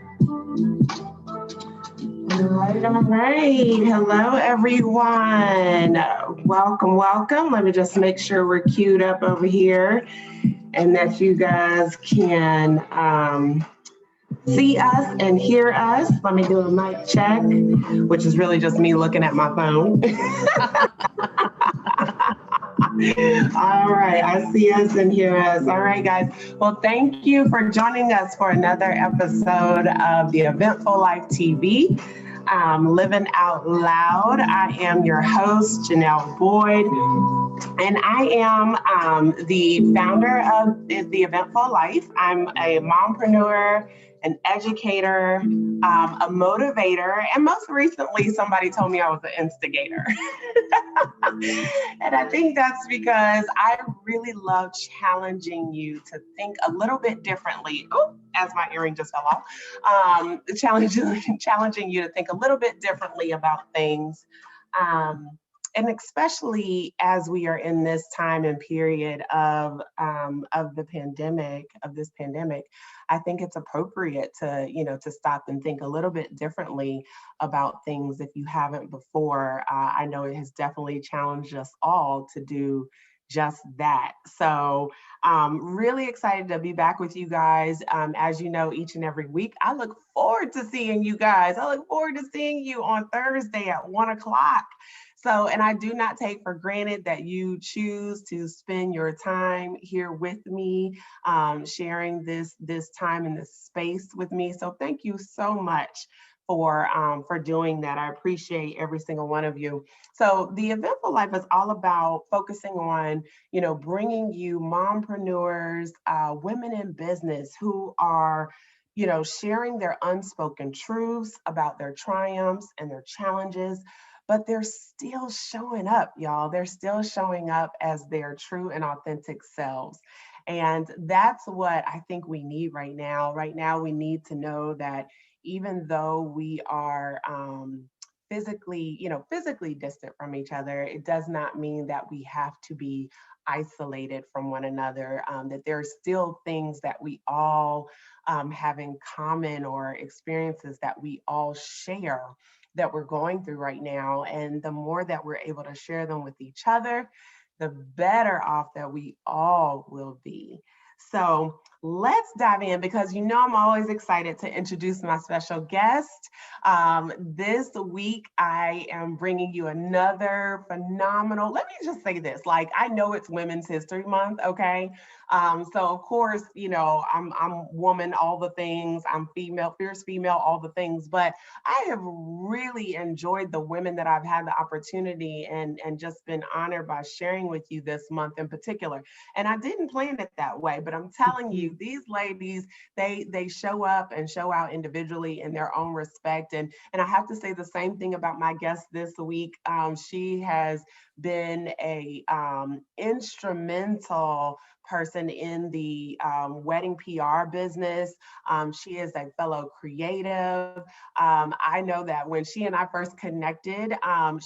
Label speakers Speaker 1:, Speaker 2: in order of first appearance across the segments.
Speaker 1: All right. Hello, everyone. Welcome, welcome. Let me just make sure we're queued up over here and that you guys can see us and hear us. Let me do a mic check, which is really just me looking at my phone. All right, I see us and hear us. All right, guys. Well, thank you for joining us for another episode of the Eventful Life TV. Living Out Loud. I am your host, Janelle Boyd, and I am the founder of the Eventful Life. I'm a mompreneur, an educator, a motivator, and most recently, somebody told me I was an instigator. And I think that's because I really love challenging you to think a little bit differently. Oh, as my earring just fell off. Challenging you to think a little bit differently about things. Um, and especially as we are in this time and period of the pandemic, of this pandemic, I think it's appropriate to, to stop and think a little bit differently about things if you haven't before. I know it has definitely challenged us all to do just that. So really excited to be back with you guys. As you know, each and every week, I look forward to seeing you guys. I look forward to seeing you on Thursday at 1:00. So, and I do not take for granted that you choose to spend your time here with me, sharing this time and this space with me. So thank you so much for doing that. I appreciate every single one of you. So the Eventful Life is all about focusing on, bringing you mompreneurs, women in business who are, sharing their unspoken truths about their triumphs and their challenges, but they're still showing up, y'all. They're still showing up as their true and authentic selves. And that's what I think we need right now. Right now, we need to know that even though we are physically distant from each other, it does not mean that we have to be isolated from one another, that there are still things that we all have in common, or experiences that we all share that we're going through right now. And the more that we're able to share them with each other, the better off that we all will be. So let's dive in, because I'm always excited to introduce my special guest. This week, I am bringing you another phenomenal, let me just say this, like, I know it's Women's History Month, okay? So of course, I'm woman, all the things, I'm female, fierce female, all the things, but I have really enjoyed the women that I've had the opportunity and just been honored by sharing with you this month in particular. And I didn't plan it that way, but I'm telling you, these ladies, they show up and show out individually in their own respect. And I have to say the same thing about my guest this week. She has been a instrumental person in the wedding PR business. She is a fellow creative. I know that when she and I first connected,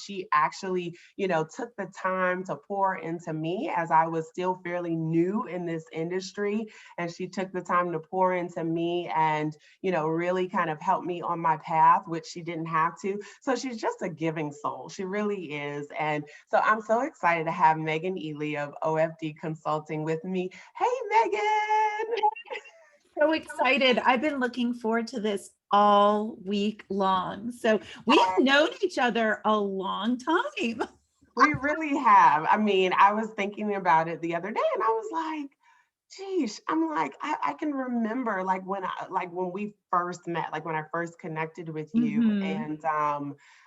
Speaker 1: she actually, took the time to pour into me as I was still fairly new in this industry. And she took the time to pour into me and, really kind of help me on my path, which she didn't have to. So she's just a giving soul. She really is. And so I'm so excited to have Meghan Ely of OFD Consulting with me. Hey, Meghan.
Speaker 2: So excited. I've been looking forward to this all week long. So we've known each other a long time.
Speaker 1: We really have. I mean, I was thinking about it the other day and I was like, geez, I'm like, I can remember like when we first met, like when I first connected with you. And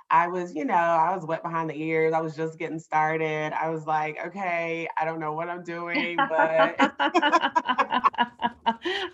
Speaker 1: I was, I was wet behind the ears. I was just getting started. I was like, okay, I don't know what I'm doing, but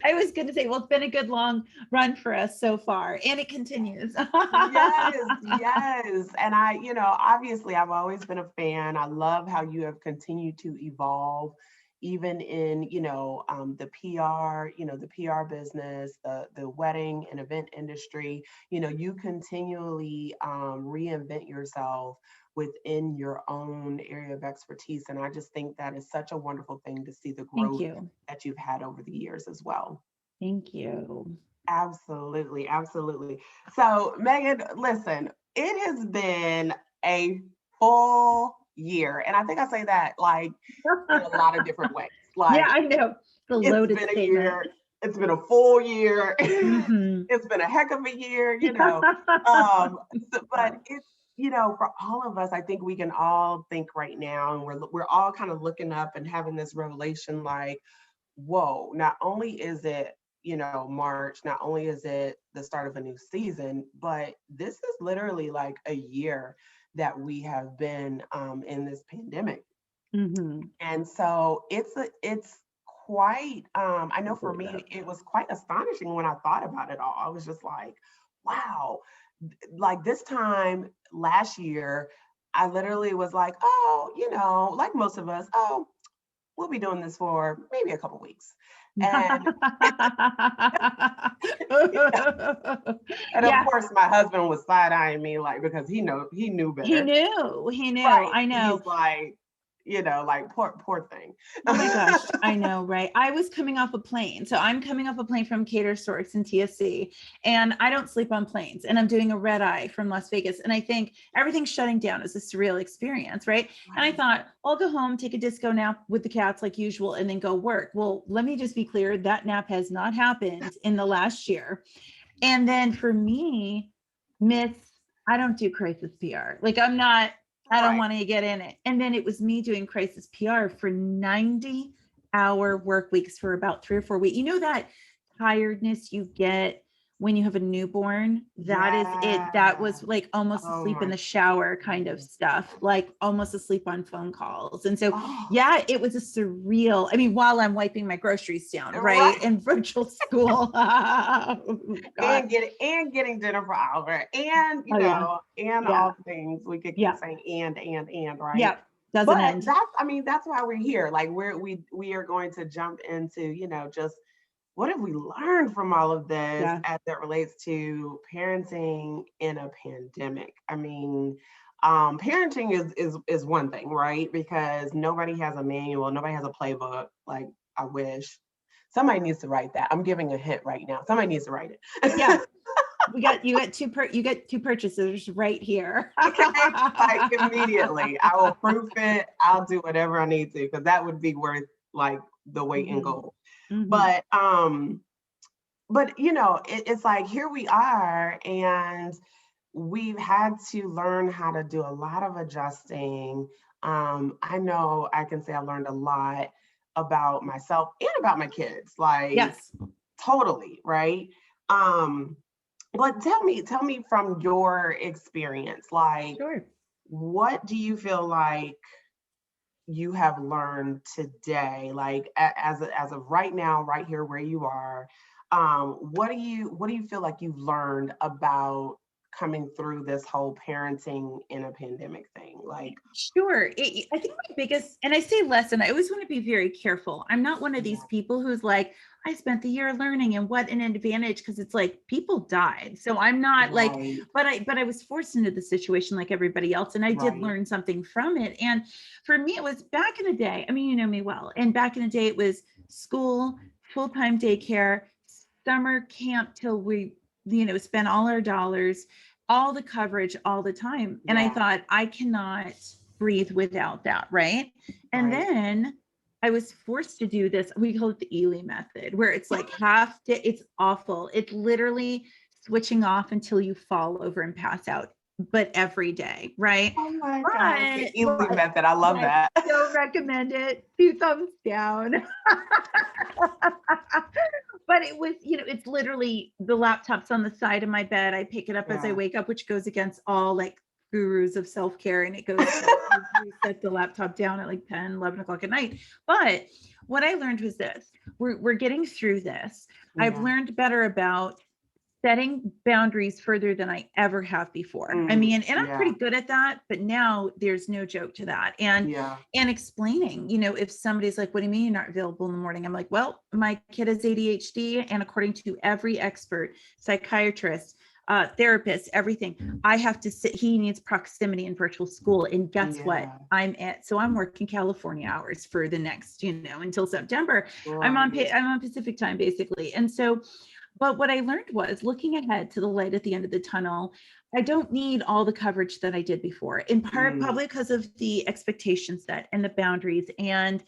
Speaker 2: I was going to say, well, it's been a good long run for us so far, and it continues.
Speaker 1: yes. And obviously I've always been a fan. I love how you have continued to evolve, even in, the PR, the PR business, the wedding and event industry. You continually reinvent yourself within your own area of expertise. And I just think that is such a wonderful thing to see the growth that you've had over the years as well.
Speaker 2: Thank you.
Speaker 1: Absolutely, absolutely. So, Megan, listen, it has been a full year. And I think I say that like in a lot of different ways.
Speaker 2: Yeah,
Speaker 1: Like
Speaker 2: I know. The
Speaker 1: it's
Speaker 2: loaded
Speaker 1: been a
Speaker 2: statement.
Speaker 1: year, it's been a full year,
Speaker 2: Mhm.
Speaker 1: it's been a heck of a year, but it's, for all of us, I think we can all think right now, and we're all kind of looking up and having this revelation like, whoa, not only is it, March, not only is it the start of a new season, but this is literally like a year that we have been in this pandemic.
Speaker 2: Mhm.
Speaker 1: And so it's quite, I know
Speaker 2: Can't
Speaker 1: for
Speaker 2: believe
Speaker 1: me,
Speaker 2: that.
Speaker 1: it was quite astonishing when I thought about it all. I was just like, wow, like this time last year, I literally was like, oh, like most of us, oh, we'll be doing this for maybe a couple weeks. And and of
Speaker 2: Yeah,
Speaker 1: course my husband was side-eyeing me like because he knew
Speaker 2: he
Speaker 1: better.
Speaker 2: knew. He knew.
Speaker 1: Right.
Speaker 2: I know.
Speaker 1: He's like, like poor thing.
Speaker 2: Oh my gosh, I know, right? I was coming off a plane. So I'm coming off a plane from Cater Storks in TSC, and I don't sleep on planes. And I'm doing a red eye from Las Vegas. And I think everything's shutting down. It's a surreal experience, right? And I
Speaker 1: Right.
Speaker 2: thought, I'll go home, take a disco nap with the cats like usual, and then go work. Well, let me just be clear, that nap has not happened in the last year. And then for me, Miss, I don't do crisis PR. Like I don't
Speaker 1: Right.
Speaker 2: want to get in it. And then it was me doing crisis PR for 90-hour work weeks for about 3 or 4 weeks. You know that tiredness you get when you have a newborn? That is it. That
Speaker 1: Yeah.
Speaker 2: was like almost
Speaker 1: Oh
Speaker 2: asleep in
Speaker 1: my
Speaker 2: the shower kind of
Speaker 1: goodness.
Speaker 2: stuff, like almost asleep on phone calls. And so,
Speaker 1: Oh,
Speaker 2: yeah, it was a surreal, I mean, while I'm wiping my groceries down, right?
Speaker 1: right.
Speaker 2: In virtual school. Oh, God.
Speaker 1: And getting dinner for Albert and
Speaker 2: Oh, yeah.
Speaker 1: and
Speaker 2: Yeah.
Speaker 1: all the things we could keep
Speaker 2: Yeah.
Speaker 1: saying and right.
Speaker 2: Yeah. Doesn't
Speaker 1: But
Speaker 2: end.
Speaker 1: that's why we're here. Like we are going to jump into, just what have we learned from all of this
Speaker 2: Yeah.
Speaker 1: as it relates to parenting in a pandemic? I mean, parenting is one thing, right? Because nobody has a manual, nobody has a playbook. Like I wish somebody needs to write that. I'm giving a hint right now. Somebody needs to write
Speaker 2: Yeah.
Speaker 1: it.
Speaker 2: You get two purchases right here.
Speaker 1: Okay, like immediately. I will proof it. I'll do whatever I need to because that would be worth like the weight in
Speaker 2: Mhm.
Speaker 1: gold.
Speaker 2: Mhm.
Speaker 1: But it's like here we are, and we've had to learn how to do a lot of adjusting. I know I can say I learned a lot about myself and about my kids, like
Speaker 2: Yes.
Speaker 1: totally, right? Um, but tell me from your experience, like
Speaker 2: Sure.
Speaker 1: what do you feel like you have learned today, like as of right now, right here where you are, what do you feel like you've learned about coming through this whole parenting in a pandemic thing? Like,
Speaker 2: Sure. I think my biggest, and I say lesson, I always want to be very careful. I'm not one of these
Speaker 1: yeah,
Speaker 2: people who's like, I spent the year learning and what an advantage, because it's like people died. So I'm not like,
Speaker 1: right,
Speaker 2: but I was forced into the situation like everybody else. And I did
Speaker 1: right,
Speaker 2: learn something from it. And for me, it was back in the day. I mean, you know me well. And back in the day, it was school, full-time daycare, summer camp till we, spent all our dollars, all the coverage all the time. And I
Speaker 1: yeah,
Speaker 2: thought, I cannot breathe without that, right? And
Speaker 1: right.
Speaker 2: then I was forced to do this. We call it the Ely method, where it's like half day. It's awful. It's literally switching off until you fall over and pass out, but every day, right?
Speaker 1: Oh my gosh, the Ely
Speaker 2: But
Speaker 1: method. I love
Speaker 2: I
Speaker 1: that.
Speaker 2: don't recommend it. 2 thumbs down. But it was, it's literally the laptop's on the side of my bed. I pick it up as I
Speaker 1: Yeah.
Speaker 2: wake up, which goes against all like gurus of self-care. And it goes, you set the laptop down at like 10, 11 o'clock at night. But what I learned was this, we're getting through this. I've
Speaker 1: Yeah.
Speaker 2: learned better about setting boundaries further than I ever have before. I mean, and I'm
Speaker 1: Yeah.
Speaker 2: pretty good at that, but now there's no joke to that. And
Speaker 1: Yeah.
Speaker 2: explaining, if somebody's like, what do you mean you're not available in the morning? I'm like, well, my kid has ADHD, and according to every expert, psychiatrist, therapist, everything, I have to sit, he needs proximity in virtual school. And guess what?
Speaker 1: Yeah.
Speaker 2: I'm working California hours for the next, until September. I'm
Speaker 1: Right.
Speaker 2: on Pacific time basically. And so But what I learned was looking ahead to the light at the end of the tunnel, I don't need all the coverage that I did before, in part
Speaker 1: Mm,
Speaker 2: probably because of the expectation set and the boundaries, and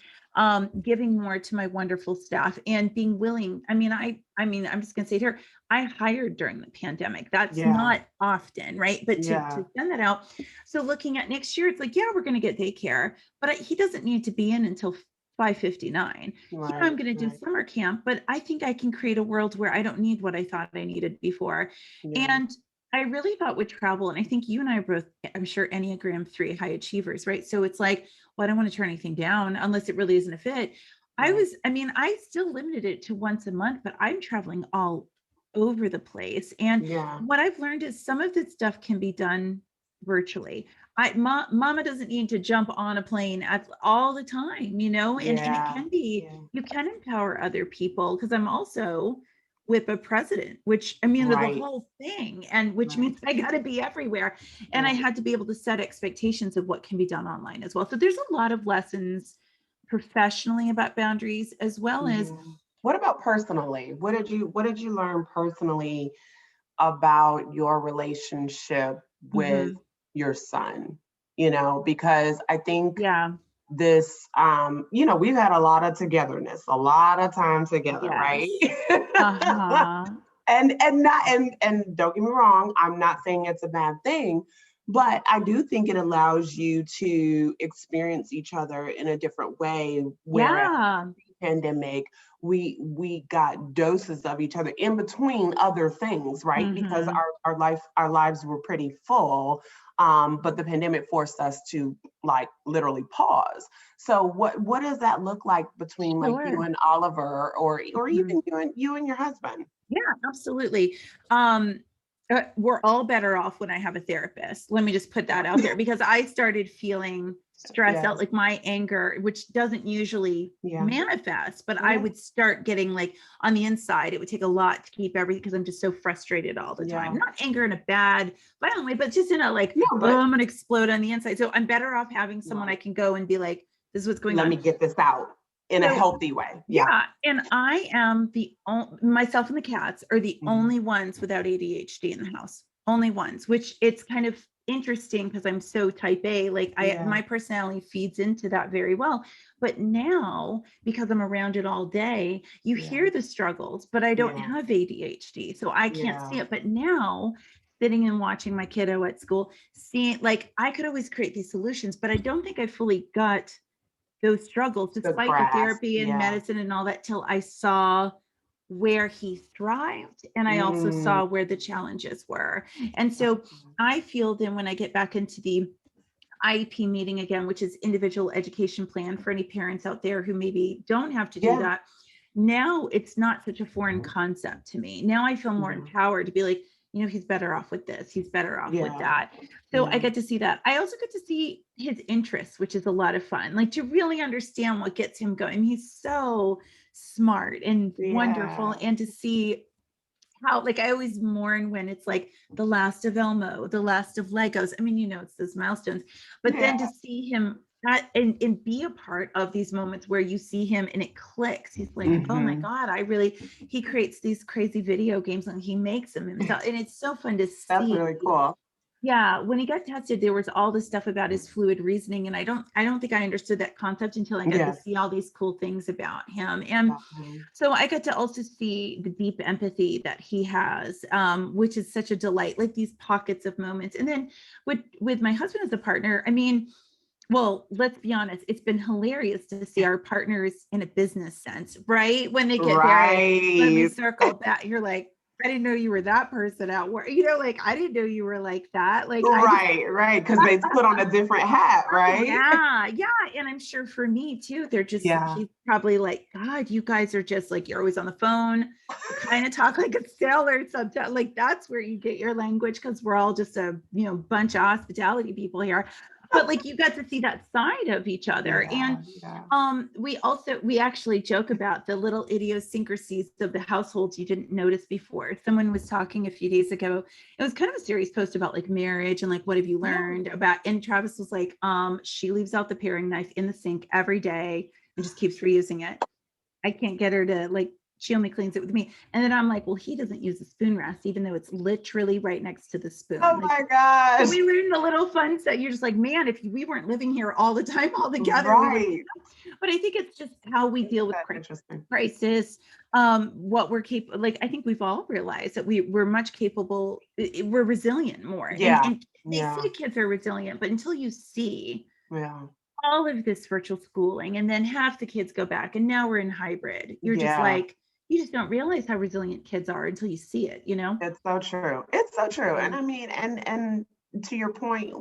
Speaker 2: giving more to my wonderful staff and being willing. I mean, I'm just gonna say it here, I hired during the pandemic. That's
Speaker 1: yeah,
Speaker 2: not often, right? But to
Speaker 1: yeah,
Speaker 2: send that out. So looking at next year, it's like, yeah, we're gonna get daycare, but he doesn't need to be in until 5:59. Yeah, I'm
Speaker 1: right,
Speaker 2: going to do
Speaker 1: right,
Speaker 2: summer camp, but I think I can create a world where I don't need what I thought I needed before.
Speaker 1: yeah,
Speaker 2: And I really thought with travel, and I think you and I are both, I'm sure, Enneagram 3 high achievers, right? So it's like, well, I don't want to turn anything down unless it really isn't a fit.
Speaker 1: right,
Speaker 2: I still limited it to once a month, but I'm traveling all over the place. And
Speaker 1: yeah,
Speaker 2: what I've learned is some of this stuff can be done virtually. Mama doesn't need to jump on a plane all the time, and it
Speaker 1: yeah,
Speaker 2: can be,
Speaker 1: yeah,
Speaker 2: you can empower other people, because I'm also with a president, which I mean, the
Speaker 1: right,
Speaker 2: whole thing, and which
Speaker 1: right,
Speaker 2: means I got to be everywhere. And I
Speaker 1: right.
Speaker 2: had to be able to set expectations of what can be done online as well. So there's a lot of lessons professionally about boundaries, as well as,
Speaker 1: Yeah. What about personally? What did you learn personally about your relationship with
Speaker 2: mhm,
Speaker 1: your son? Because I think
Speaker 2: yeah,
Speaker 1: this, we've had a lot of togetherness, a lot of time together, right?
Speaker 2: yes, uh-huh,
Speaker 1: And don't get me wrong, I'm not saying it's a bad thing, but I do think it allows you to experience each other in a different way, whereas
Speaker 2: yeah,
Speaker 1: pandemic, we got doses of each other in between other things, right? Because
Speaker 2: mhm.
Speaker 1: our lives were pretty full, but the pandemic forced us to like literally pause. So what does that look like between like you
Speaker 2: Sure.
Speaker 1: and Oliver, or
Speaker 2: Mhm.
Speaker 1: even you and your husband?
Speaker 2: Yeah, absolutely. We're all better off when I have a therapist. Let me just put that out there, because I started feeling stressed out,
Speaker 1: Yes.
Speaker 2: like my anger, which doesn't usually
Speaker 1: Yeah.
Speaker 2: manifest, but I
Speaker 1: Yeah.
Speaker 2: would start getting like on the inside, it would take a lot to keep everything, because I'm just so frustrated all the time.
Speaker 1: Yeah.
Speaker 2: Not anger in a bad, violent way, but just in a like,
Speaker 1: No,
Speaker 2: oh,
Speaker 1: but
Speaker 2: I'm gonna explode on the inside. So I'm better off having someone I
Speaker 1: right.
Speaker 2: can go and be like, this is what's going
Speaker 1: Let
Speaker 2: on.
Speaker 1: me get this out in a
Speaker 2: So
Speaker 1: healthy way. Yeah.
Speaker 2: yeah, and I am myself and the cats are the
Speaker 1: Mhm.
Speaker 2: only ones without ADHD in the house. Only ones, which it's kind of interesting because I'm so type A, like
Speaker 1: Yeah.
Speaker 2: my personality feeds into that very well. But now, because I'm around it all day, you
Speaker 1: Yeah.
Speaker 2: hear the struggles, but I don't
Speaker 1: Yeah.
Speaker 2: have ADHD, so I can't see
Speaker 1: Yeah.
Speaker 2: it. But now, sitting and watching my kiddo at school, seeing, like, I could always create these solutions, but I don't think I fully got those struggles,
Speaker 1: The
Speaker 2: despite the
Speaker 1: grass.
Speaker 2: therapy and
Speaker 1: Yeah.
Speaker 2: medicine and all that, till I saw where he thrived, and I also
Speaker 1: Mm.
Speaker 2: saw where the challenges were. And so
Speaker 1: Okay.
Speaker 2: I feel then, when I get back into the IEP meeting again, which is individual education plan, for any parents out there who maybe don't have to do
Speaker 1: Yeah.
Speaker 2: that, now it's not such a foreign concept to me. Now I feel more
Speaker 1: Yeah.
Speaker 2: empowered to be like, he's better off with this, he's better off with
Speaker 1: Yeah.
Speaker 2: that. So I
Speaker 1: Yeah.
Speaker 2: get to see that. I also get to see his interests, which is a lot of fun, like to really understand what gets him going. He's so smart and wonderful,
Speaker 1: Yeah.
Speaker 2: and to see how, like, I always mourn when it's like the last of Elmo, the last of Legos. I mean, it's those milestones, but then to
Speaker 1: Yeah.
Speaker 2: see him and be a part of these moments where you see him and it clicks. He's like, oh my
Speaker 1: Hmm.
Speaker 2: God, he creates these crazy video games and he makes them himself. And it's so fun to
Speaker 1: That's
Speaker 2: see.
Speaker 1: really cool.
Speaker 2: Yeah, when he got tested, there was all this stuff about his fluid reasoning, and I don't think I understood that concept until I got to
Speaker 1: Yes.
Speaker 2: see all these cool things about him. And
Speaker 1: About him.
Speaker 2: so I got to also see the deep empathy that he has, which is such a delight, like these pockets of moments. And then with my husband as a partner, I mean, well, let's be honest, it's been hilarious to see our partners in a business sense, right? When they get there, let me
Speaker 1: Right.
Speaker 2: circle back. You're like, I didn't know you were that person at work. Like, I didn't know you were like that. Like, I just
Speaker 1: Right. Right. Because they put on a different hat, right?
Speaker 2: yeah, yeah. And I'm sure for me too,
Speaker 1: Yeah.
Speaker 2: he's probably like, God, you guys are just like, you're always on the phone. You kind of talk like a sailor sometimes. Like, that's where you get your language, because we're all just a, bunch of hospitality people here. But like, you got to see that side of each other. And
Speaker 1: Yeah. Yeah.
Speaker 2: we actually joke about the little idiosyncrasies of the households you didn't notice before. Someone was talking a few days ago, it was kind of a serious post about like marriage and like, what have you
Speaker 1: Yeah.
Speaker 2: learned about, and Travis was like, she leaves out the paring knife in the sink every day and just keeps reusing it. I can't get her to like She only cleans it with me. And then I'm like, well, he doesn't use the spoon rest, even though it's literally right next to the spoon.
Speaker 1: Oh my gosh.
Speaker 2: So we learned the little fun stuff. You're just like, man, if we weren't living here all the time, all together,
Speaker 1: Right.
Speaker 2: But I think it's just how we deal with crisis, what we're capable. Like, I think we've all realized that we're much capable. We're resilient more.
Speaker 1: Yeah.
Speaker 2: And they say kids are resilient, but until you see all of this virtual schooling, and then half the kids go back, and now we're in hybrid, you're just like, you just don't realize how resilient kids are until you see it, you know?
Speaker 1: It's so true. It's so true. And I mean, and to your point,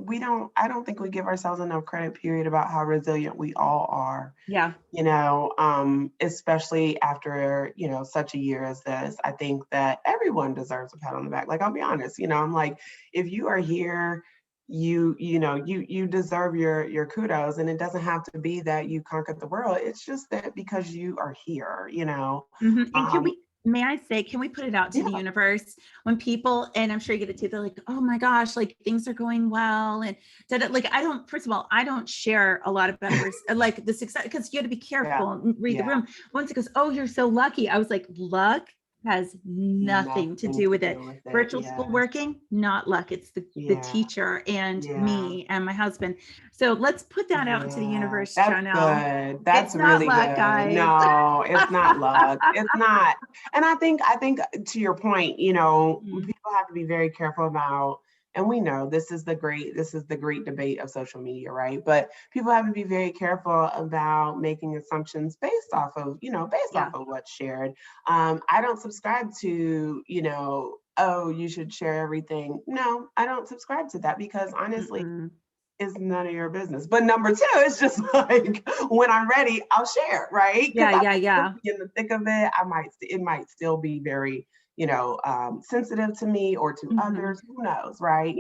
Speaker 1: I don't think we give ourselves enough credit, period, about how resilient we all are.
Speaker 2: Yeah.
Speaker 1: You know, especially after, you know, such a year as this. I think that everyone deserves a pat on the back. Like, I'll be honest, you know, I'm like, if you are here, you deserve your kudos, and it doesn't have to be that you conquered the world. It's just that because you are here, you know.
Speaker 2: And may I say, can we put it out to the universe when people, and I'm sure you get it too, they're like, oh my gosh, like things are going well. And like, first of all, I don't share a lot of better, like the success, because you got to be careful and read the room. Once it goes, oh, you're so lucky. I was like, luck has nothing to do with it. Virtual school working, not luck. It's the teacher and me and my husband. So let's put that out into the universe, Janelle.
Speaker 1: That's good. That's really good. Luck, guys. No, it's not luck. It's not. And I think to your point, you know, people have to be very careful about, and we know this is the great debate of social media, right? But people have to be very careful about making assumptions based off of what's shared. I don't subscribe to, you know, oh, you should share everything. No, I don't subscribe to that, because honestly, it's none of your business. But number two, it's just like, when I'm ready, I'll share, right?
Speaker 2: Yeah.
Speaker 1: In the thick of it, it might still be very, you know, sensitive to me or to others, who knows, right?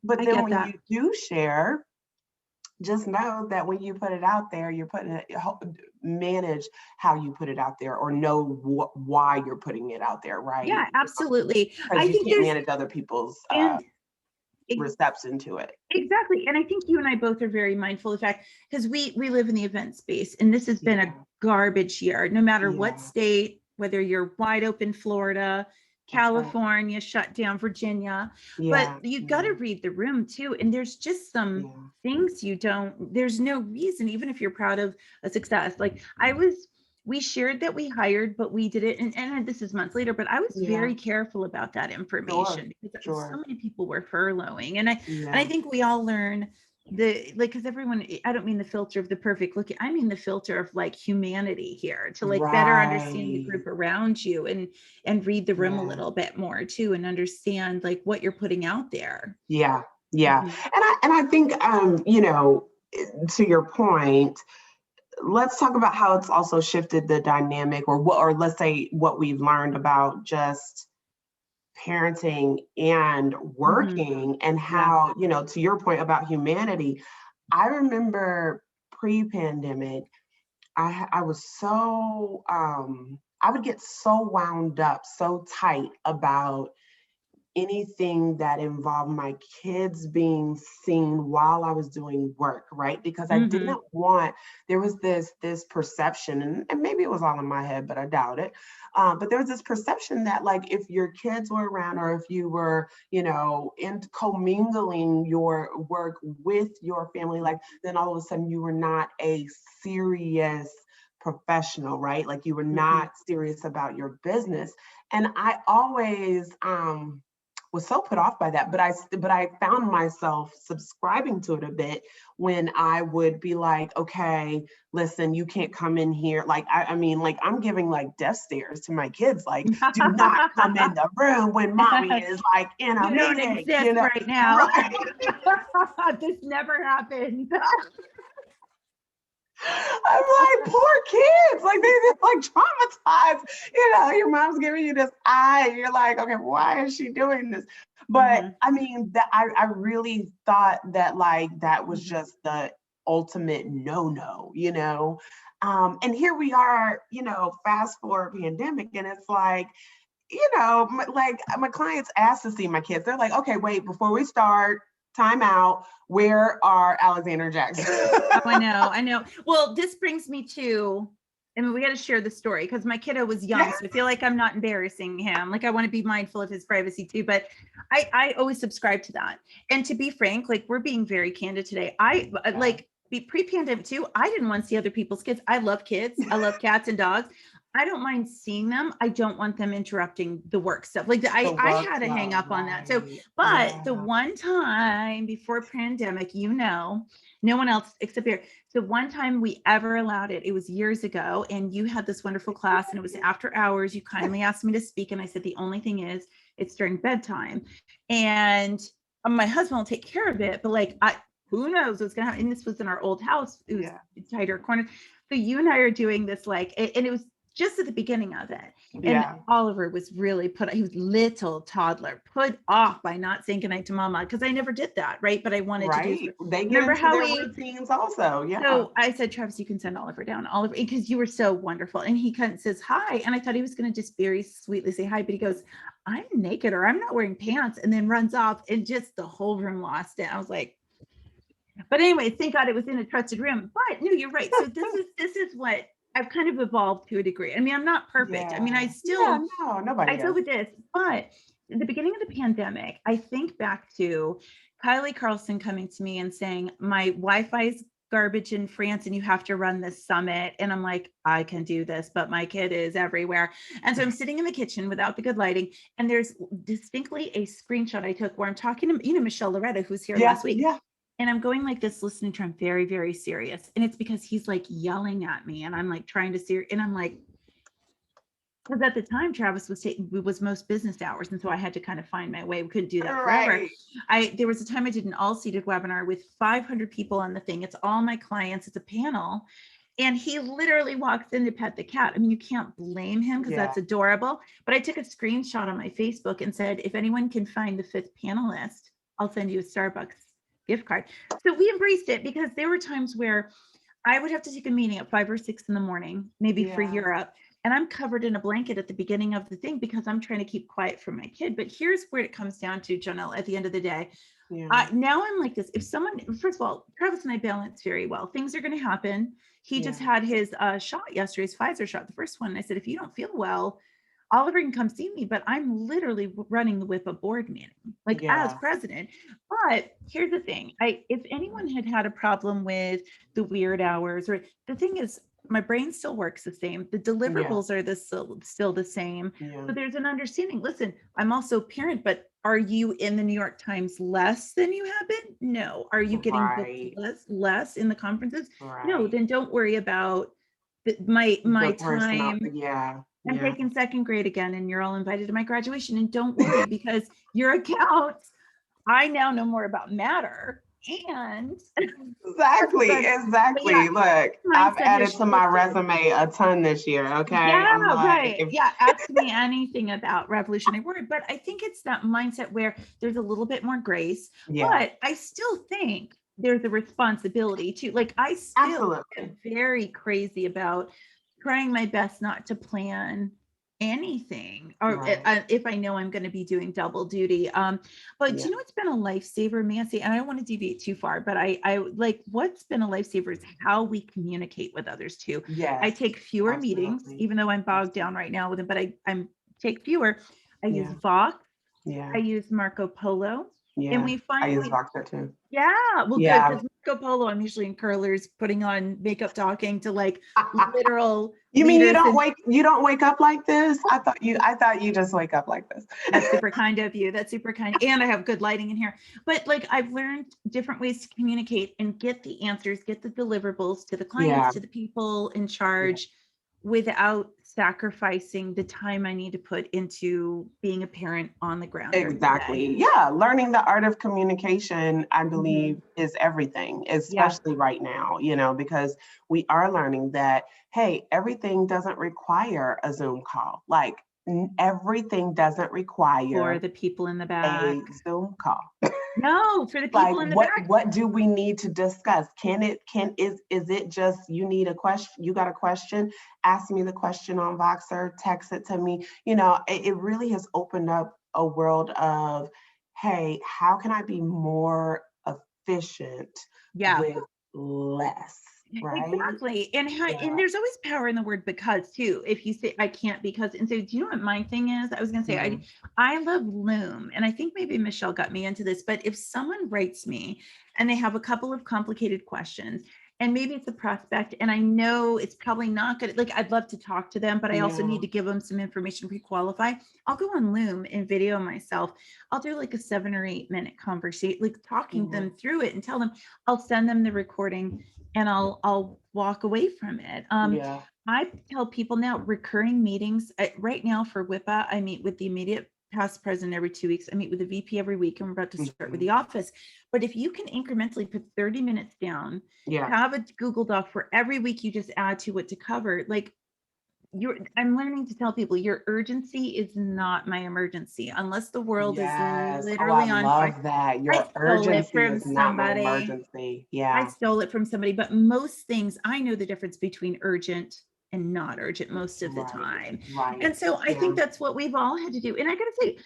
Speaker 1: But then when you do share, just know that when you put it out there, you're putting it, manage how you put it out there, or know why you're putting it out there, right?
Speaker 2: Yeah, absolutely.
Speaker 1: Because you can't manage other people's reception to it.
Speaker 2: Exactly. And I think you and I both are very mindful of the fact, because we live in the event space, and this has been a garbage year, no matter what state, whether you're wide open Florida, California, shut down Virginia, but you got to read the room too. And there's just some things there's no reason, even if you're proud of a success. Like we shared that we hired, but we did it, and this is months later, but I was very careful about that information, because so many people were furloughing. And I think we all learn because everyone, I don't mean the filter of the perfect look, I mean the filter of like humanity here, to like better understand the group around you, and read the room a little bit more too, and understand like what you're putting out there.
Speaker 1: And I think you know, to your point, let's talk about how it's also shifted the dynamic, or let's say what we've learned about just parenting and working, and how, you know, to your point about humanity, I remember pre-pandemic, I was so, I would get so wound up, so tight about anything that involved my kids being seen while I was doing work, right? Because I didn't want, there was this perception, and maybe it was all in my head, but I doubt it. But there was this perception that like, if your kids were around, or if you were, you know, commingling your work with your family, like then all of a sudden you were not a serious professional, right? Like you were not serious about your business. And I always, was so put off by that, but I found myself subscribing to it a bit, when I would be like, okay, listen, you can't come in here. Like, I mean, like I'm giving like death stares to my kids, like, do not come in the room when mommy is like in a meeting.
Speaker 2: Don't exist, you know? Right now. Right. This never happened.
Speaker 1: I'm like, poor kids, like they just like traumatized, you know, your mom's giving you this eye, and you're like, okay, why is she doing this? But I mean, that I really thought that like, that was just the ultimate no, you know? And here we are, you know, fast forward pandemic, and it's like, you know, like my clients ask to see my kids. They're like, okay, wait, before we start, time out. Where are Alexander Jackson?
Speaker 2: Oh, I know. Well, this brings me to I mean, we got to share the story because my kiddo was young, so I feel like I'm not embarrassing him. Like I want to be mindful of his privacy too, but I always subscribe to that. And to be frank, like we're being very candid today. I like be pre-pandemic too. I didn't want to see other people's kids. I love kids. I love cats and dogs. I don't mind seeing them. I don't want them interrupting the work stuff. Like I had to hang up on that. So, but the one time before pandemic, no one else except here. So one time we ever allowed it, it was years ago, and you had this wonderful class and it was after hours. You kindly asked me to speak. And I said, the only thing is it's during bedtime. And my husband will take care of it, but like, who knows what's going to happen. And this was in our old house. It was tighter corner. So you and I are doing this and it was just at the beginning of it. And Oliver was really he was little toddler, put off by not saying goodnight to mama, because I never did that, right? But I wanted to do so.
Speaker 1: They get into their routines also,
Speaker 2: So I said, Travis, you can send Oliver down. Oliver, because you were so wonderful. And he kind of says hi. And I thought he was going to just very sweetly say hi, but he goes, I'm naked or I'm not wearing pants, and then runs off and just the whole room lost it. I was like, but anyway, thank God it was in a trusted room. But no, you're right. So this is what I've kind of evolved to a degree. I mean, I'm not perfect. I mean, I still, I deal with this, but in the beginning of the pandemic, I think back to Kylie Carlson coming to me and saying, my Wi-Fi is garbage in France and you have to run this summit. And I'm like, I can do this, but my kid is everywhere. And so I'm sitting in the kitchen without the good lighting. And there's distinctly a screenshot I took where I'm talking to, Michelle Loretta, who's here last week. And I'm going like this, listening to him very, very serious. And it's because he's like yelling at me and I'm like trying to see, and I'm like, because at the time Travis was most business hours. And so I had to kind of find my way. We couldn't do that forever. There was a time I did an all-seated webinar with 500 people on the thing. It's all my clients. It's a panel. And he literally walks in to pet the cat. I mean, you can't blame him because that's adorable. But I took a screenshot on my Facebook and said, if anyone can find the 5th panelist, I'll send you a Starbucks gift card. So we embraced it because there were times where I would have to take a meeting at 5 or 6 in the morning, maybe for Europe. And I'm covered in a blanket at the beginning of the thing because I'm trying to keep quiet for my kid. But here's where it comes down to, Janelle, at the end of the day. Now I'm like this. If someone, first of all, Travis and I balance very well. Things are going to happen. He just had his shot yesterday, his Pfizer shot, the first one. And I said, if you don't feel well, Oliver can come see me, but I'm literally running the whip a board meeting, like as president. But here's the thing. If anyone had a problem with the weird hours, or the thing is, my brain still works the same. The deliverables are still the same. So there's an understanding. Listen, I'm also a parent, but are you in the New York Times less than you have been? No. Are you getting booked less in the conferences? No, then don't worry about my time. I'm taking 2nd grade again, and you're all invited to my graduation. And don't worry, because your accounts, I now know more about Matter. And
Speaker 1: exactly. Look, I've added to my resume a ton this year. Okay.
Speaker 2: Ask me anything about Revolutionary Word, but I think it's that mindset where there's a little bit more grace. But I still think there's a responsibility to, like, I still get very crazy about trying my best not to plan anything, or if I know I'm going to be doing double duty. But it's been a lifesaver, Nancy, and I don't want to deviate too far, but I like, what's been a lifesaver is how we communicate with others too. I take fewer meetings, even though I'm bogged down right now with them, but I take fewer. I use Vox. I use Marco Polo. And we finally,
Speaker 1: I use Voxer too.
Speaker 2: Good, because Marco Polo, I'm usually in curlers, putting on makeup, talking to like literal.
Speaker 1: You mean you don't wake up like this? I thought you just wake up like this.
Speaker 2: That's super kind of you. That's super kind. And I have good lighting in here. But like, I've learned different ways to communicate and get the answers, get the deliverables to the clients, to the people in charge, without sacrificing the time I need to put into being a parent on the ground.
Speaker 1: Exactly. Learning the art of communication, I believe, is everything, especially right now, because we are learning that, hey, everything doesn't require a Zoom call. Like, everything doesn't require
Speaker 2: for the people in the back
Speaker 1: a Zoom call.
Speaker 2: No, for the people in the back.
Speaker 1: What do we need to discuss? Is it just, you need a question, you got a question, ask me the question on Voxer, text it to me. It really has opened up a world of, hey, how can I be more efficient with less? right?
Speaker 2: Exactly. And how, and
Speaker 1: Yeah.
Speaker 2: there's always power in the word because too. If you say I can't because, and so do you know what my thing is? I was gonna say
Speaker 1: Mhm.
Speaker 2: I love Loom. And I think maybe Michelle got me into this, but if someone writes me and they have a couple of complicated questions, and maybe it's a prospect, and I know it's probably not good. Like I'd love to talk to them, but I also
Speaker 1: Yeah.
Speaker 2: need to give them some information pre-qualify. I'll go on Loom and video myself. I'll do like a 7 or 8 minute conversation, like talking
Speaker 1: Mhm.
Speaker 2: them through it and tell them, I'll send them the recording and I'll walk away from it.
Speaker 1: Yeah.
Speaker 2: I tell people now recurring meetings. Right now for WIPA, I meet with the immediate past president every 2 weeks. I meet with the VP every week, and we're about to start with
Speaker 1: Mhm.
Speaker 2: the office. But if you can incrementally put 30 minutes down,
Speaker 1: Yeah.
Speaker 2: have a Google Doc for every week, you just add to what to cover. Like I'm learning to tell people your urgency is not my emergency unless the world is
Speaker 1: Yes. Oh, I
Speaker 2: literally on fire.
Speaker 1: love that.
Speaker 2: I
Speaker 1: Your
Speaker 2: stole it
Speaker 1: urgency
Speaker 2: from
Speaker 1: is not my
Speaker 2: somebody.
Speaker 1: emergency.
Speaker 2: I
Speaker 1: Yeah.
Speaker 2: stole it from somebody, but most things I know the difference between urgent and not urgent most of the
Speaker 1: Right.
Speaker 2: time.
Speaker 1: Right.
Speaker 2: And so I
Speaker 1: Yeah.
Speaker 2: think that's what we've all had to do. And I gotta say,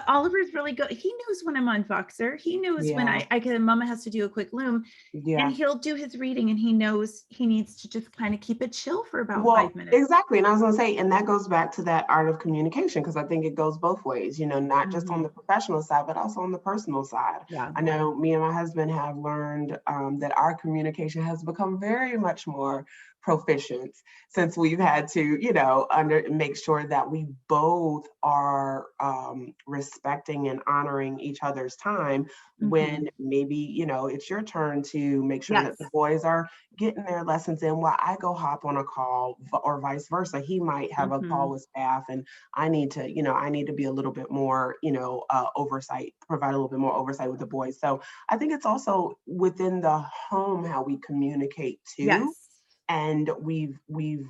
Speaker 2: Oliver's really good. He knows when I'm on Voxer. He knows when
Speaker 1: Yeah.
Speaker 2: I can, Mama has to do a quick Loom, and
Speaker 1: Yeah.
Speaker 2: he'll do his reading, and he knows he needs to just kind of keep it chill for about
Speaker 1: Well,
Speaker 2: 5 minutes.
Speaker 1: exactly. And I was going to say, and that goes back to that art of communication, because I think it goes both ways, not just on
Speaker 2: Mhm.
Speaker 1: the professional side, but also on the personal side.
Speaker 2: Yeah.
Speaker 1: I know me and my husband have learned that our communication has become very much more proficient since we've had to, make sure that we both are respecting and honoring each other's time
Speaker 2: Mhm.
Speaker 1: when maybe, it's your turn to make sure that the
Speaker 2: Yes.
Speaker 1: boys are getting their lessons in while I go hop on a call, or vice versa. He might have a call
Speaker 2: Mhm.
Speaker 1: with staff, and I need to be a little bit more, oversight, provide a little bit more oversight with the boys. So I think it's also within the home how we communicate too.
Speaker 2: Yes.
Speaker 1: And we've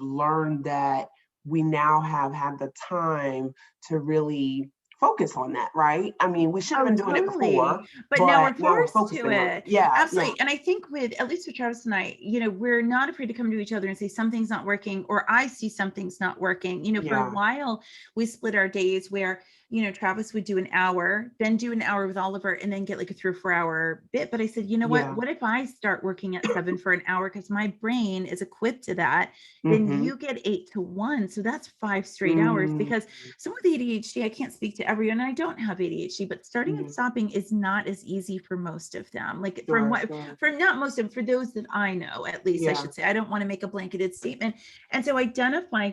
Speaker 1: learned that we now have had the time to really focus on that, right? I mean, we should have
Speaker 2: Oh,
Speaker 1: been doing it
Speaker 2: totally.
Speaker 1: before,
Speaker 2: But now we're
Speaker 1: but now we're
Speaker 2: forced to
Speaker 1: focusing on it.
Speaker 2: it.
Speaker 1: Yeah, yeah,
Speaker 2: Absolutely. And I think with, at least with Travis and I, we're not afraid to come to each other and say something's not working, or I see something's not working. For a
Speaker 1: yeah.
Speaker 2: while, we split our days where, Travis would do an hour, then do an hour with Oliver, and then get like a 3 or 4 hour bit. But I said, you know what?
Speaker 1: Yeah.
Speaker 2: What if I start working at 7 for an hour? Because my brain is equipped to that. Then
Speaker 1: Mhm.
Speaker 2: you get 8 to 1. So that's 5 straight hours.
Speaker 1: Mm.
Speaker 2: Because someone with ADHD, I can't speak to everyone. I don't have ADHD, but starting and
Speaker 1: Mhm.
Speaker 2: stopping is not as easy for most of them. Like from
Speaker 1: Sure,
Speaker 2: what,
Speaker 1: sure.
Speaker 2: for not most of them, for those that I know, at least I
Speaker 1: Yeah.
Speaker 2: should say, I don't want to make a blanketed statement. And so identify,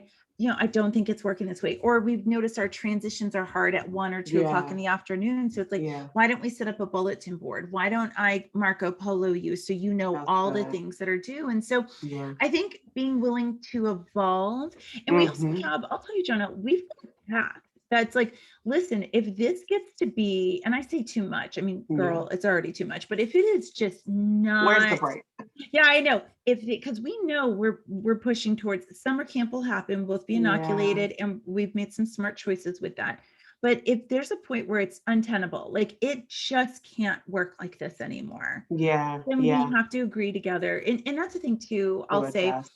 Speaker 2: I don't think it's working this way. Or we've noticed our transitions are hard at 1 or 2 o'clock in
Speaker 1: Yeah.
Speaker 2: the afternoon. So it's like,
Speaker 1: Yeah.
Speaker 2: why don't we set up a bulletin board? Why don't I Marco Polo you so you know
Speaker 1: That's
Speaker 2: all the
Speaker 1: good.
Speaker 2: things that are due? And so
Speaker 1: Yeah.
Speaker 2: I think being willing to evolve. And we also
Speaker 1: Mhm.
Speaker 2: have, I'll tell you, Jonah, we've got a path that's like, listen, if this gets to be, and I say too much, I mean,
Speaker 1: Yeah.
Speaker 2: girl, it's already too much, but if it is just
Speaker 1: Where's the
Speaker 2: not,
Speaker 1: break?
Speaker 2: yeah, I know. If because we know we're pushing towards summer camp will happen, both be
Speaker 1: Yeah.
Speaker 2: inoculated, and we've made some smart choices with that. But if there's a point where it's untenable, like it just can't work like this anymore,
Speaker 1: Yeah.
Speaker 2: then we
Speaker 1: Yeah.
Speaker 2: have to agree together. And that's the thing too,
Speaker 1: To
Speaker 2: I'll say,
Speaker 1: adjust.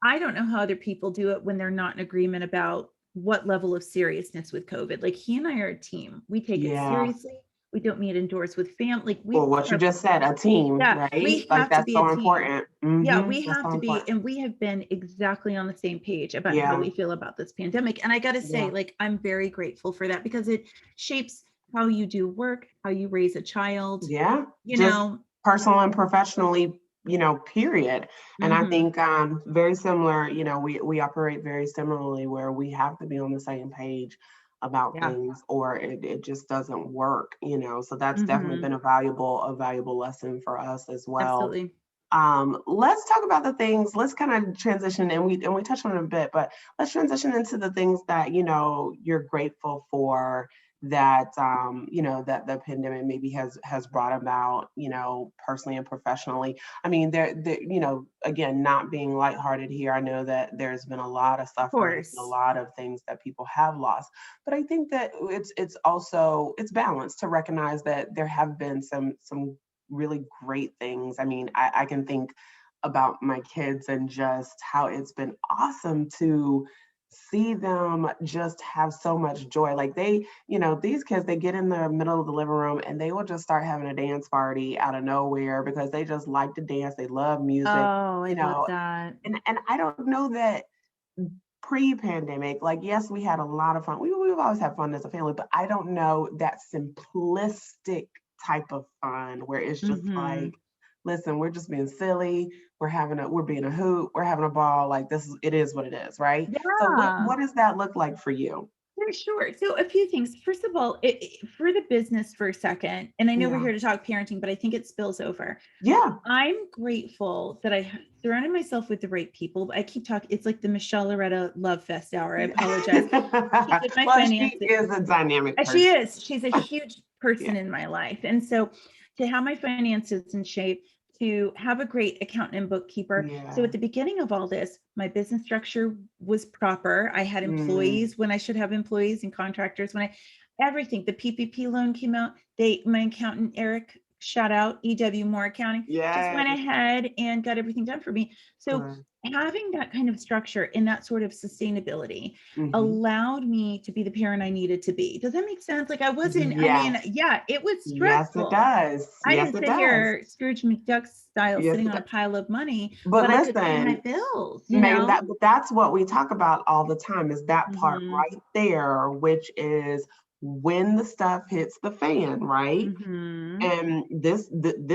Speaker 2: I don't know how other people do it when they're not in agreement about what level of seriousness with COVID. Like he and I are a team. We take it
Speaker 1: Yeah.
Speaker 2: seriously. We don't meet indoors with family. Like
Speaker 1: Well,
Speaker 2: we
Speaker 1: what you
Speaker 2: are,
Speaker 1: just said, a team,
Speaker 2: yeah,
Speaker 1: right?
Speaker 2: we
Speaker 1: Like
Speaker 2: have to
Speaker 1: that's
Speaker 2: be a
Speaker 1: so
Speaker 2: team.
Speaker 1: important.
Speaker 2: Yeah,
Speaker 1: Mhm.
Speaker 2: we
Speaker 1: That's
Speaker 2: have
Speaker 1: so
Speaker 2: to be,
Speaker 1: important.
Speaker 2: and we have been exactly on the same page about how
Speaker 1: Yeah.
Speaker 2: we feel about this pandemic. And I got to say,
Speaker 1: Yeah.
Speaker 2: like, I'm very grateful for that because it shapes how you do work, how you raise a child,
Speaker 1: Yeah.
Speaker 2: you
Speaker 1: Just
Speaker 2: know.
Speaker 1: personal and professionally, period. And I
Speaker 2: Hmm.
Speaker 1: think very similar, we operate very similarly where we have to be on the same page about
Speaker 2: Yeah.
Speaker 1: things or it just doesn't work. So that's definitely
Speaker 2: Hmm.
Speaker 1: been a valuable lesson for us as well.
Speaker 2: Absolutely.
Speaker 1: Let's talk about the things, let's kind of transition and we touched on it a bit, but let's transition into the things that, you're grateful for that, that the pandemic maybe has brought about, personally and professionally. I mean, again, not being lighthearted here. I know that there's been a lot of
Speaker 2: Of
Speaker 1: suffering and a
Speaker 2: course.
Speaker 1: lot of things that people have lost, but I think that it's balanced to recognize that there have been some really great things. I mean, I can think about my kids and just how it's been awesome to see them just have so much joy. Like they, these kids, they get in the middle of the living room and they will just start having a dance party out of nowhere because they just like to dance. They love music,
Speaker 2: Oh, I
Speaker 1: you
Speaker 2: love
Speaker 1: know,
Speaker 2: that.
Speaker 1: and I don't know that pre-pandemic, like, yes, we had a lot of fun. We've always had fun as a family, but I don't know that simplistic type of fun where it's just
Speaker 2: Mm-hmm.
Speaker 1: like, listen, we're just being silly. We're being a hoot. We're having a ball. Like it is what it is, right? So
Speaker 2: Yeah.
Speaker 1: what does that look like for you?
Speaker 2: For sure. So a few things. First of all, for the business for a second, and I know we're
Speaker 1: Yeah.
Speaker 2: here to talk parenting, but I think it spills over.
Speaker 1: Yeah.
Speaker 2: I'm grateful that I surrounded myself with the right people. I keep talking. It's like the Michelle Loretta Love Fest hour. I apologize. She did my
Speaker 1: Well, she
Speaker 2: finances.
Speaker 1: is a dynamic
Speaker 2: She
Speaker 1: person.
Speaker 2: is. She's a huge
Speaker 1: Yeah.
Speaker 2: person in my life. And so to have my finances in shape, to have a great accountant and bookkeeper. So
Speaker 1: Yeah.
Speaker 2: at the beginning of all this, my business structure was proper. I had
Speaker 1: Mm,
Speaker 2: employees when I should have employees and contractors when everything, the PPP loan came out. My accountant, Eric, shout out EW Moore Accounting, just
Speaker 1: yes.
Speaker 2: went ahead and got everything done for me. So
Speaker 1: Good.
Speaker 2: having that kind of structure and that sort of sustainability
Speaker 1: Mhm.
Speaker 2: allowed me to be the parent I needed to be. Does that make sense? Like I
Speaker 1: Yes.
Speaker 2: mean, yeah, it was
Speaker 1: Yes, it
Speaker 2: stressful.
Speaker 1: does.
Speaker 2: I
Speaker 1: Yes,
Speaker 2: didn't
Speaker 1: it
Speaker 2: sit
Speaker 1: does.
Speaker 2: here Scrooge McDuck style
Speaker 1: Yes,
Speaker 2: sitting
Speaker 1: it
Speaker 2: on a
Speaker 1: does.
Speaker 2: pile of money,
Speaker 1: But
Speaker 2: but I could pay my
Speaker 1: listen,
Speaker 2: bills, you
Speaker 1: Megan,
Speaker 2: know?
Speaker 1: that's what we talk about all the time is that part
Speaker 2: Mm-hmm.
Speaker 1: right there, which is when the stuff hits the fan, right?
Speaker 2: Mm-hmm.
Speaker 1: And this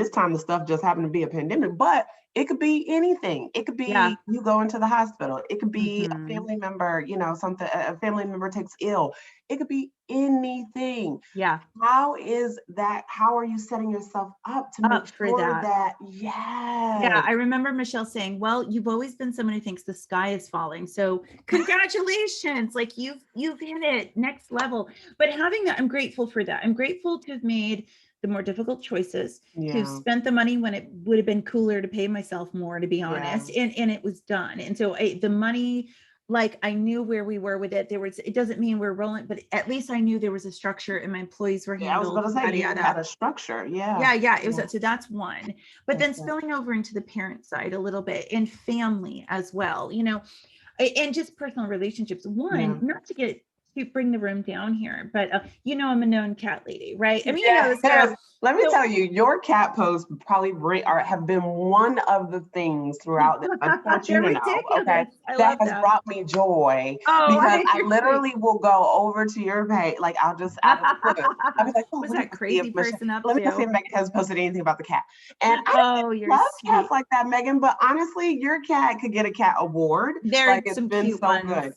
Speaker 1: time the stuff just happened to be a pandemic, but it could be anything. It could
Speaker 2: Yeah.
Speaker 1: be you go into the hospital. It could be a
Speaker 2: Mm-hmm.
Speaker 1: family member, something, a family member takes ill. It could be anything.
Speaker 2: Yeah.
Speaker 1: How are you setting yourself up to make
Speaker 2: Up for
Speaker 1: sure
Speaker 2: that.
Speaker 1: that,
Speaker 2: Yeah,
Speaker 1: yes,
Speaker 2: I remember Michelle saying, "Well, you've always been someone who thinks the sky is falling. So, congratulations. Like you've hit it next level." But having that, I'm grateful for that. I'm grateful to have made the more difficult choices, to have
Speaker 1: yeah,
Speaker 2: spent the money when it would have been cooler to pay myself more, to be
Speaker 1: yeah,
Speaker 2: honest. And it was done. And so the money, like I knew where we were with it. It doesn't mean we're rolling, but at least I knew there was a structure and my employees were
Speaker 1: yeah. I was
Speaker 2: handled,
Speaker 1: gonna say
Speaker 2: yada
Speaker 1: you had
Speaker 2: yada.
Speaker 1: a structure. Yeah,
Speaker 2: Yeah, it was
Speaker 1: yeah,
Speaker 2: that. So that's one. But
Speaker 1: that's
Speaker 2: then
Speaker 1: it.
Speaker 2: spilling over into the parent side a little bit and family as well, and just personal relationships. One,
Speaker 1: Yeah.
Speaker 2: not to bring the room down here, but I'm a known cat lady, right? I mean, this
Speaker 1: Yes.
Speaker 2: girl.
Speaker 1: Let me
Speaker 2: So
Speaker 1: tell you, your cat posts probably have been one of the things throughout this. I just want you
Speaker 2: they're
Speaker 1: to know, okay?
Speaker 2: ridiculous. I
Speaker 1: That
Speaker 2: love
Speaker 1: has
Speaker 2: them.
Speaker 1: brought me joy
Speaker 2: Oh,
Speaker 1: because I
Speaker 2: you're sweet.
Speaker 1: literally will go over to your page, like I'll just out of the blue, I'll be like, oh,
Speaker 2: What's that crazy person up
Speaker 1: Let me go see
Speaker 2: to?
Speaker 1: if Megan has posted anything about the cat. And I
Speaker 2: Oh, you're
Speaker 1: love cats
Speaker 2: sweet.
Speaker 1: like that, Megan. But honestly, your cat could get a cat award.
Speaker 2: There
Speaker 1: Like
Speaker 2: are
Speaker 1: it's
Speaker 2: some
Speaker 1: been
Speaker 2: cute
Speaker 1: so
Speaker 2: ones.
Speaker 1: good.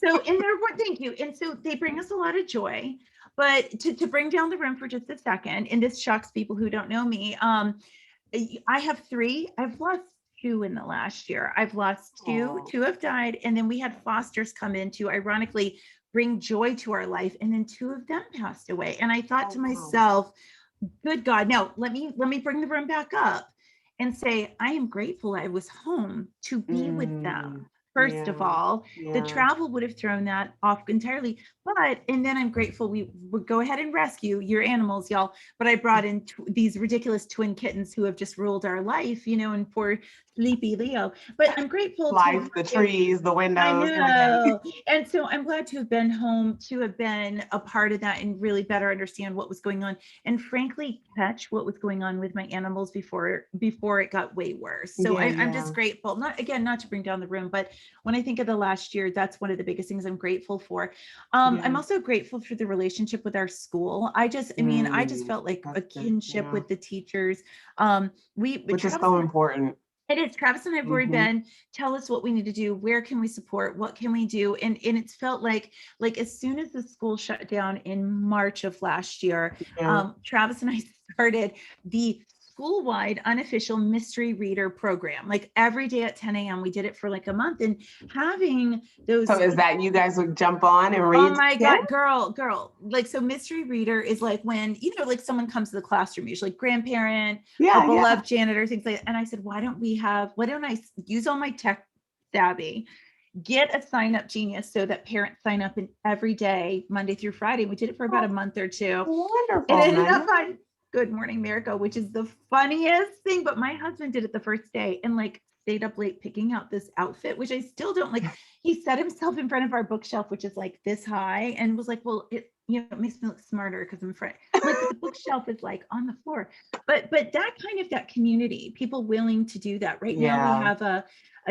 Speaker 2: So, and they're what, thank you. And so they bring us a lot of joy. But to bring down the room for just a second, and this shocks people who don't know me, I have three. I've lost two in the last year. I've lost two.
Speaker 1: Oh,
Speaker 2: Two have died, and then we had fosters come in to ironically bring joy to our life, and then two of them passed away. And I thought
Speaker 1: oh
Speaker 2: to
Speaker 1: wow.
Speaker 2: myself, good God, no, let me bring the room back up and say, I am grateful I was home to be with
Speaker 1: Mm,
Speaker 2: them. First of
Speaker 1: yeah,
Speaker 2: all, the
Speaker 1: yeah.
Speaker 2: travel would have thrown that off entirely. And then I'm grateful we would go ahead and rescue your animals, y'all. But I brought in these ridiculous twin kittens who have just ruled our life, and poor sleepy Leo. But I'm grateful to
Speaker 1: Life, the trees, the
Speaker 2: I
Speaker 1: windows, everything.
Speaker 2: know. And so I'm glad to have been home, to have been a part of that and really better understand what was going on. And frankly, catch what was going on with my animals before it got way worse. So
Speaker 1: Yeah,
Speaker 2: I'm
Speaker 1: yeah,
Speaker 2: just grateful. Not to bring down the room, but when I think of the last year, that's one of the biggest things I'm grateful for. I'm
Speaker 1: yeah.
Speaker 2: also grateful for the relationship with our school. I just felt like a
Speaker 1: That's good.
Speaker 2: kinship
Speaker 1: Yeah,
Speaker 2: with the teachers. We
Speaker 1: which is
Speaker 2: Travis
Speaker 1: so
Speaker 2: and
Speaker 1: important.
Speaker 2: it is. Travis and I have already
Speaker 1: Hmm.
Speaker 2: been, tell us what we need to do. Where can we support? What can we do? And it's felt like as soon as the school shut down in March of last year,
Speaker 1: Yeah.
Speaker 2: Travis and I started the school-wide unofficial mystery reader program. Like every day at 10 a.m. We did it for like a month, and having
Speaker 1: So
Speaker 2: those.
Speaker 1: is that you guys would jump on and
Speaker 2: Oh
Speaker 1: read
Speaker 2: my
Speaker 1: together?
Speaker 2: God, girl. Like, so mystery reader is like when, like someone comes to the classroom, usually grandparent, a
Speaker 1: Yeah, yeah.
Speaker 2: beloved janitor, things like that. And I said, why don't I use all my tech savvy, get a sign up genius so that parents sign up in every day, Monday through Friday. We did it for about
Speaker 1: Oh,
Speaker 2: a month or two. It
Speaker 1: wonderful,
Speaker 2: ended up
Speaker 1: Megan.
Speaker 2: on Good Morning America, which is the funniest thing. But my husband did it the first day, and like stayed up late picking out this outfit, which I still don't like. He set himself in front of our bookshelf, which is like this high, and was like, well, it, you know, it makes me look smarter because I'm in front. I'm like, but the bookshelf is like on the floor. But that kind of, that community, people willing to do that. Right now we have a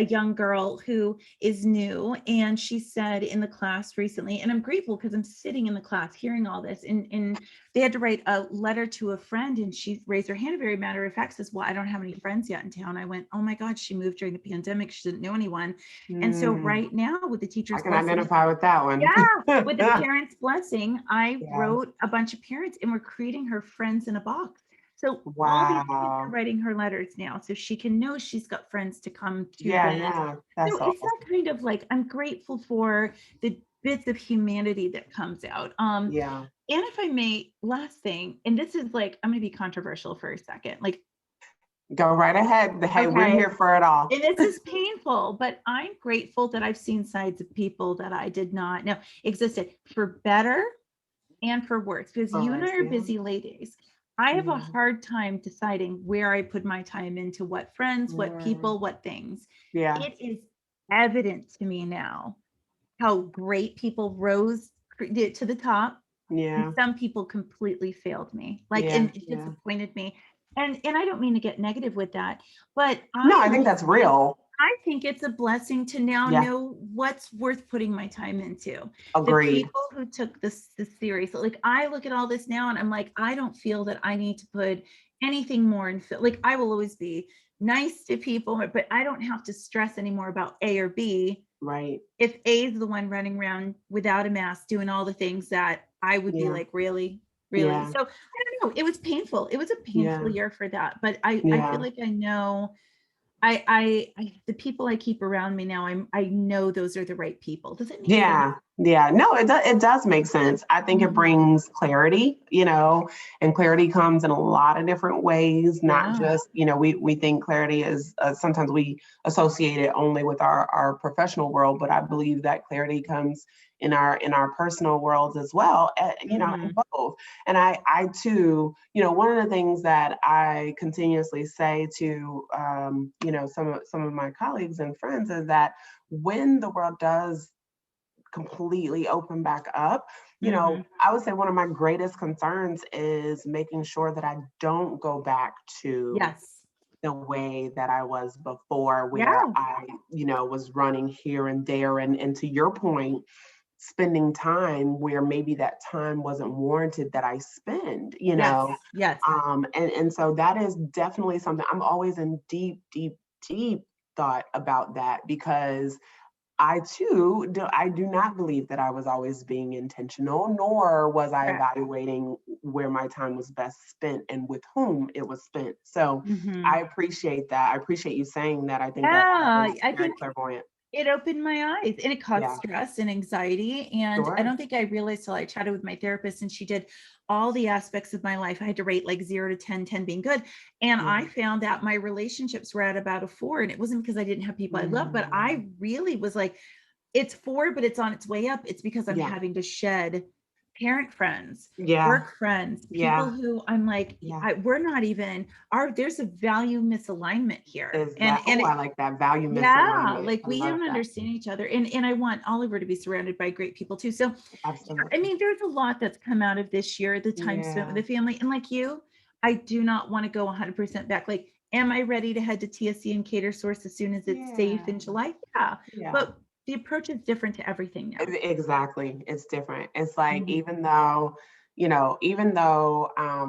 Speaker 2: young girl who is new, and she said in the class recently, and I'm grateful because I'm sitting in the class hearing all this, and they had to write a letter to a friend, and she raised her hand, very matter of fact, says, well, I don't have any friends yet in town. I went, oh my God, she moved during the pandemic. She didn't know anyone. And so right now, with the teacher's
Speaker 1: I can
Speaker 2: blessing,
Speaker 1: identify with that one.
Speaker 2: yeah, with the parents' blessing, I
Speaker 1: Yeah.
Speaker 2: wrote a bunch of parents, and we're creating her friends in a box. So all these kids are
Speaker 1: Wow.
Speaker 2: writing her letters now, so she can know she's got friends to come to
Speaker 1: Yeah,
Speaker 2: this.
Speaker 1: yeah, that's
Speaker 2: So it's
Speaker 1: awesome.
Speaker 2: that kind of like, I'm grateful for the bits of humanity that comes out.
Speaker 1: Yeah,
Speaker 2: And if I may, last thing, and this is like, I'm gonna be controversial for a second. Like,
Speaker 1: go right ahead. Hey, we're
Speaker 2: okay,
Speaker 1: here for it all.
Speaker 2: and this is painful, but I'm grateful that I've seen sides of people that I did not know existed, for better and for worse, because
Speaker 1: For
Speaker 2: you and
Speaker 1: us,
Speaker 2: I are
Speaker 1: yeah.
Speaker 2: busy ladies. I have a
Speaker 1: Yeah.
Speaker 2: hard time deciding where I put my time into, what friends, what
Speaker 1: Yeah.
Speaker 2: people, what things.
Speaker 1: Yeah.
Speaker 2: It is evident to me now how great people rose to the top,
Speaker 1: Yeah.
Speaker 2: and some people completely failed me, like,
Speaker 1: Yeah.
Speaker 2: and it
Speaker 1: Yeah.
Speaker 2: disappointed me. And I don't mean to get negative with that, but
Speaker 1: No, I think that's real.
Speaker 2: I think it's a blessing to now
Speaker 1: Yeah.
Speaker 2: know what's worth putting my time into. The
Speaker 1: Agreed.
Speaker 2: people who took this serious, like, I look at all this now and I'm like, I don't feel that I need to put anything more in. Like, I will always be nice to people, but I don't have to stress anymore about A or B.
Speaker 1: Right.
Speaker 2: If A is the one running around without a mask, doing all the things that I would be
Speaker 1: Yeah.
Speaker 2: like, really, really.
Speaker 1: Yeah.
Speaker 2: So I don't know. It was painful. It was a painful
Speaker 1: Yeah.
Speaker 2: year for that. But I feel
Speaker 1: Yeah.
Speaker 2: like I know, the people I keep around me now, I know those are the right people. Does it make sense?
Speaker 1: Yeah. Yeah. No, it does make sense. I think it
Speaker 2: Mhm.
Speaker 1: brings clarity, and clarity comes in a lot of different ways, not
Speaker 2: Yeah.
Speaker 1: just, we think clarity is, sometimes we associate it only with our professional world, but I believe that clarity comes in our personal worlds as well, in
Speaker 2: Mhm.
Speaker 1: both. And I too, one of the things that I continuously say to, some of my colleagues and friends is that when the world does completely open back up,
Speaker 2: Mhm.
Speaker 1: I would say one of my greatest concerns is making sure that I don't go back to
Speaker 2: Yes.
Speaker 1: the way that I was before, where
Speaker 2: Yeah.
Speaker 1: I, was running here and there. And to your point, spending time where maybe that time wasn't warranted that I spend,
Speaker 2: Yes. Yes.
Speaker 1: and so that is definitely something I'm always in deep, deep, deep thought about, that because I too I do not believe that I was always being intentional, nor was I
Speaker 2: Correct.
Speaker 1: evaluating where my time was best spent and with whom it was spent. So I
Speaker 2: Mhm.
Speaker 1: appreciate that. I appreciate you saying that. I think that
Speaker 2: Yeah,
Speaker 1: is
Speaker 2: I
Speaker 1: very
Speaker 2: think
Speaker 1: clairvoyant.
Speaker 2: it opened my eyes, and it caused
Speaker 1: Yeah,
Speaker 2: stress and anxiety. And I
Speaker 1: sure.
Speaker 2: don't think I realized till I chatted with my therapist, and she did all the aspects of my life. I had to rate like 0 to 10, 10 being good. And I
Speaker 1: Yeah.
Speaker 2: found that my relationships were at about a 4. And it wasn't because I didn't have people I love, but
Speaker 1: Mm.
Speaker 2: I really was like, it's 4, but it's on its way up. It's because I'm
Speaker 1: Yeah,
Speaker 2: having to shed parent friends,
Speaker 1: yeah,
Speaker 2: work friends, people
Speaker 1: yeah,
Speaker 2: who I'm like,
Speaker 1: yeah.
Speaker 2: we're not even, there's a value misalignment here.
Speaker 1: Is
Speaker 2: And
Speaker 1: that, oh, I like that value
Speaker 2: yeah,
Speaker 1: misalignment.
Speaker 2: like,
Speaker 1: I
Speaker 2: we
Speaker 1: love
Speaker 2: don't
Speaker 1: that.
Speaker 2: understand each other. And I want Oliver to be surrounded by great people too. So yeah, I
Speaker 1: Absolutely.
Speaker 2: mean, there's a lot that's come out of this year, the time spent with
Speaker 1: Yeah,
Speaker 2: the family. And like you, I do not want to go 100% back. Like, am I ready to head to TSC and Cater Source as soon as it's safe
Speaker 1: yeah,
Speaker 2: in July? Yeah.
Speaker 1: yeah.
Speaker 2: But the approach is different to everything now.
Speaker 1: Exactly. It's different. It's like,
Speaker 2: Mhm.
Speaker 1: even though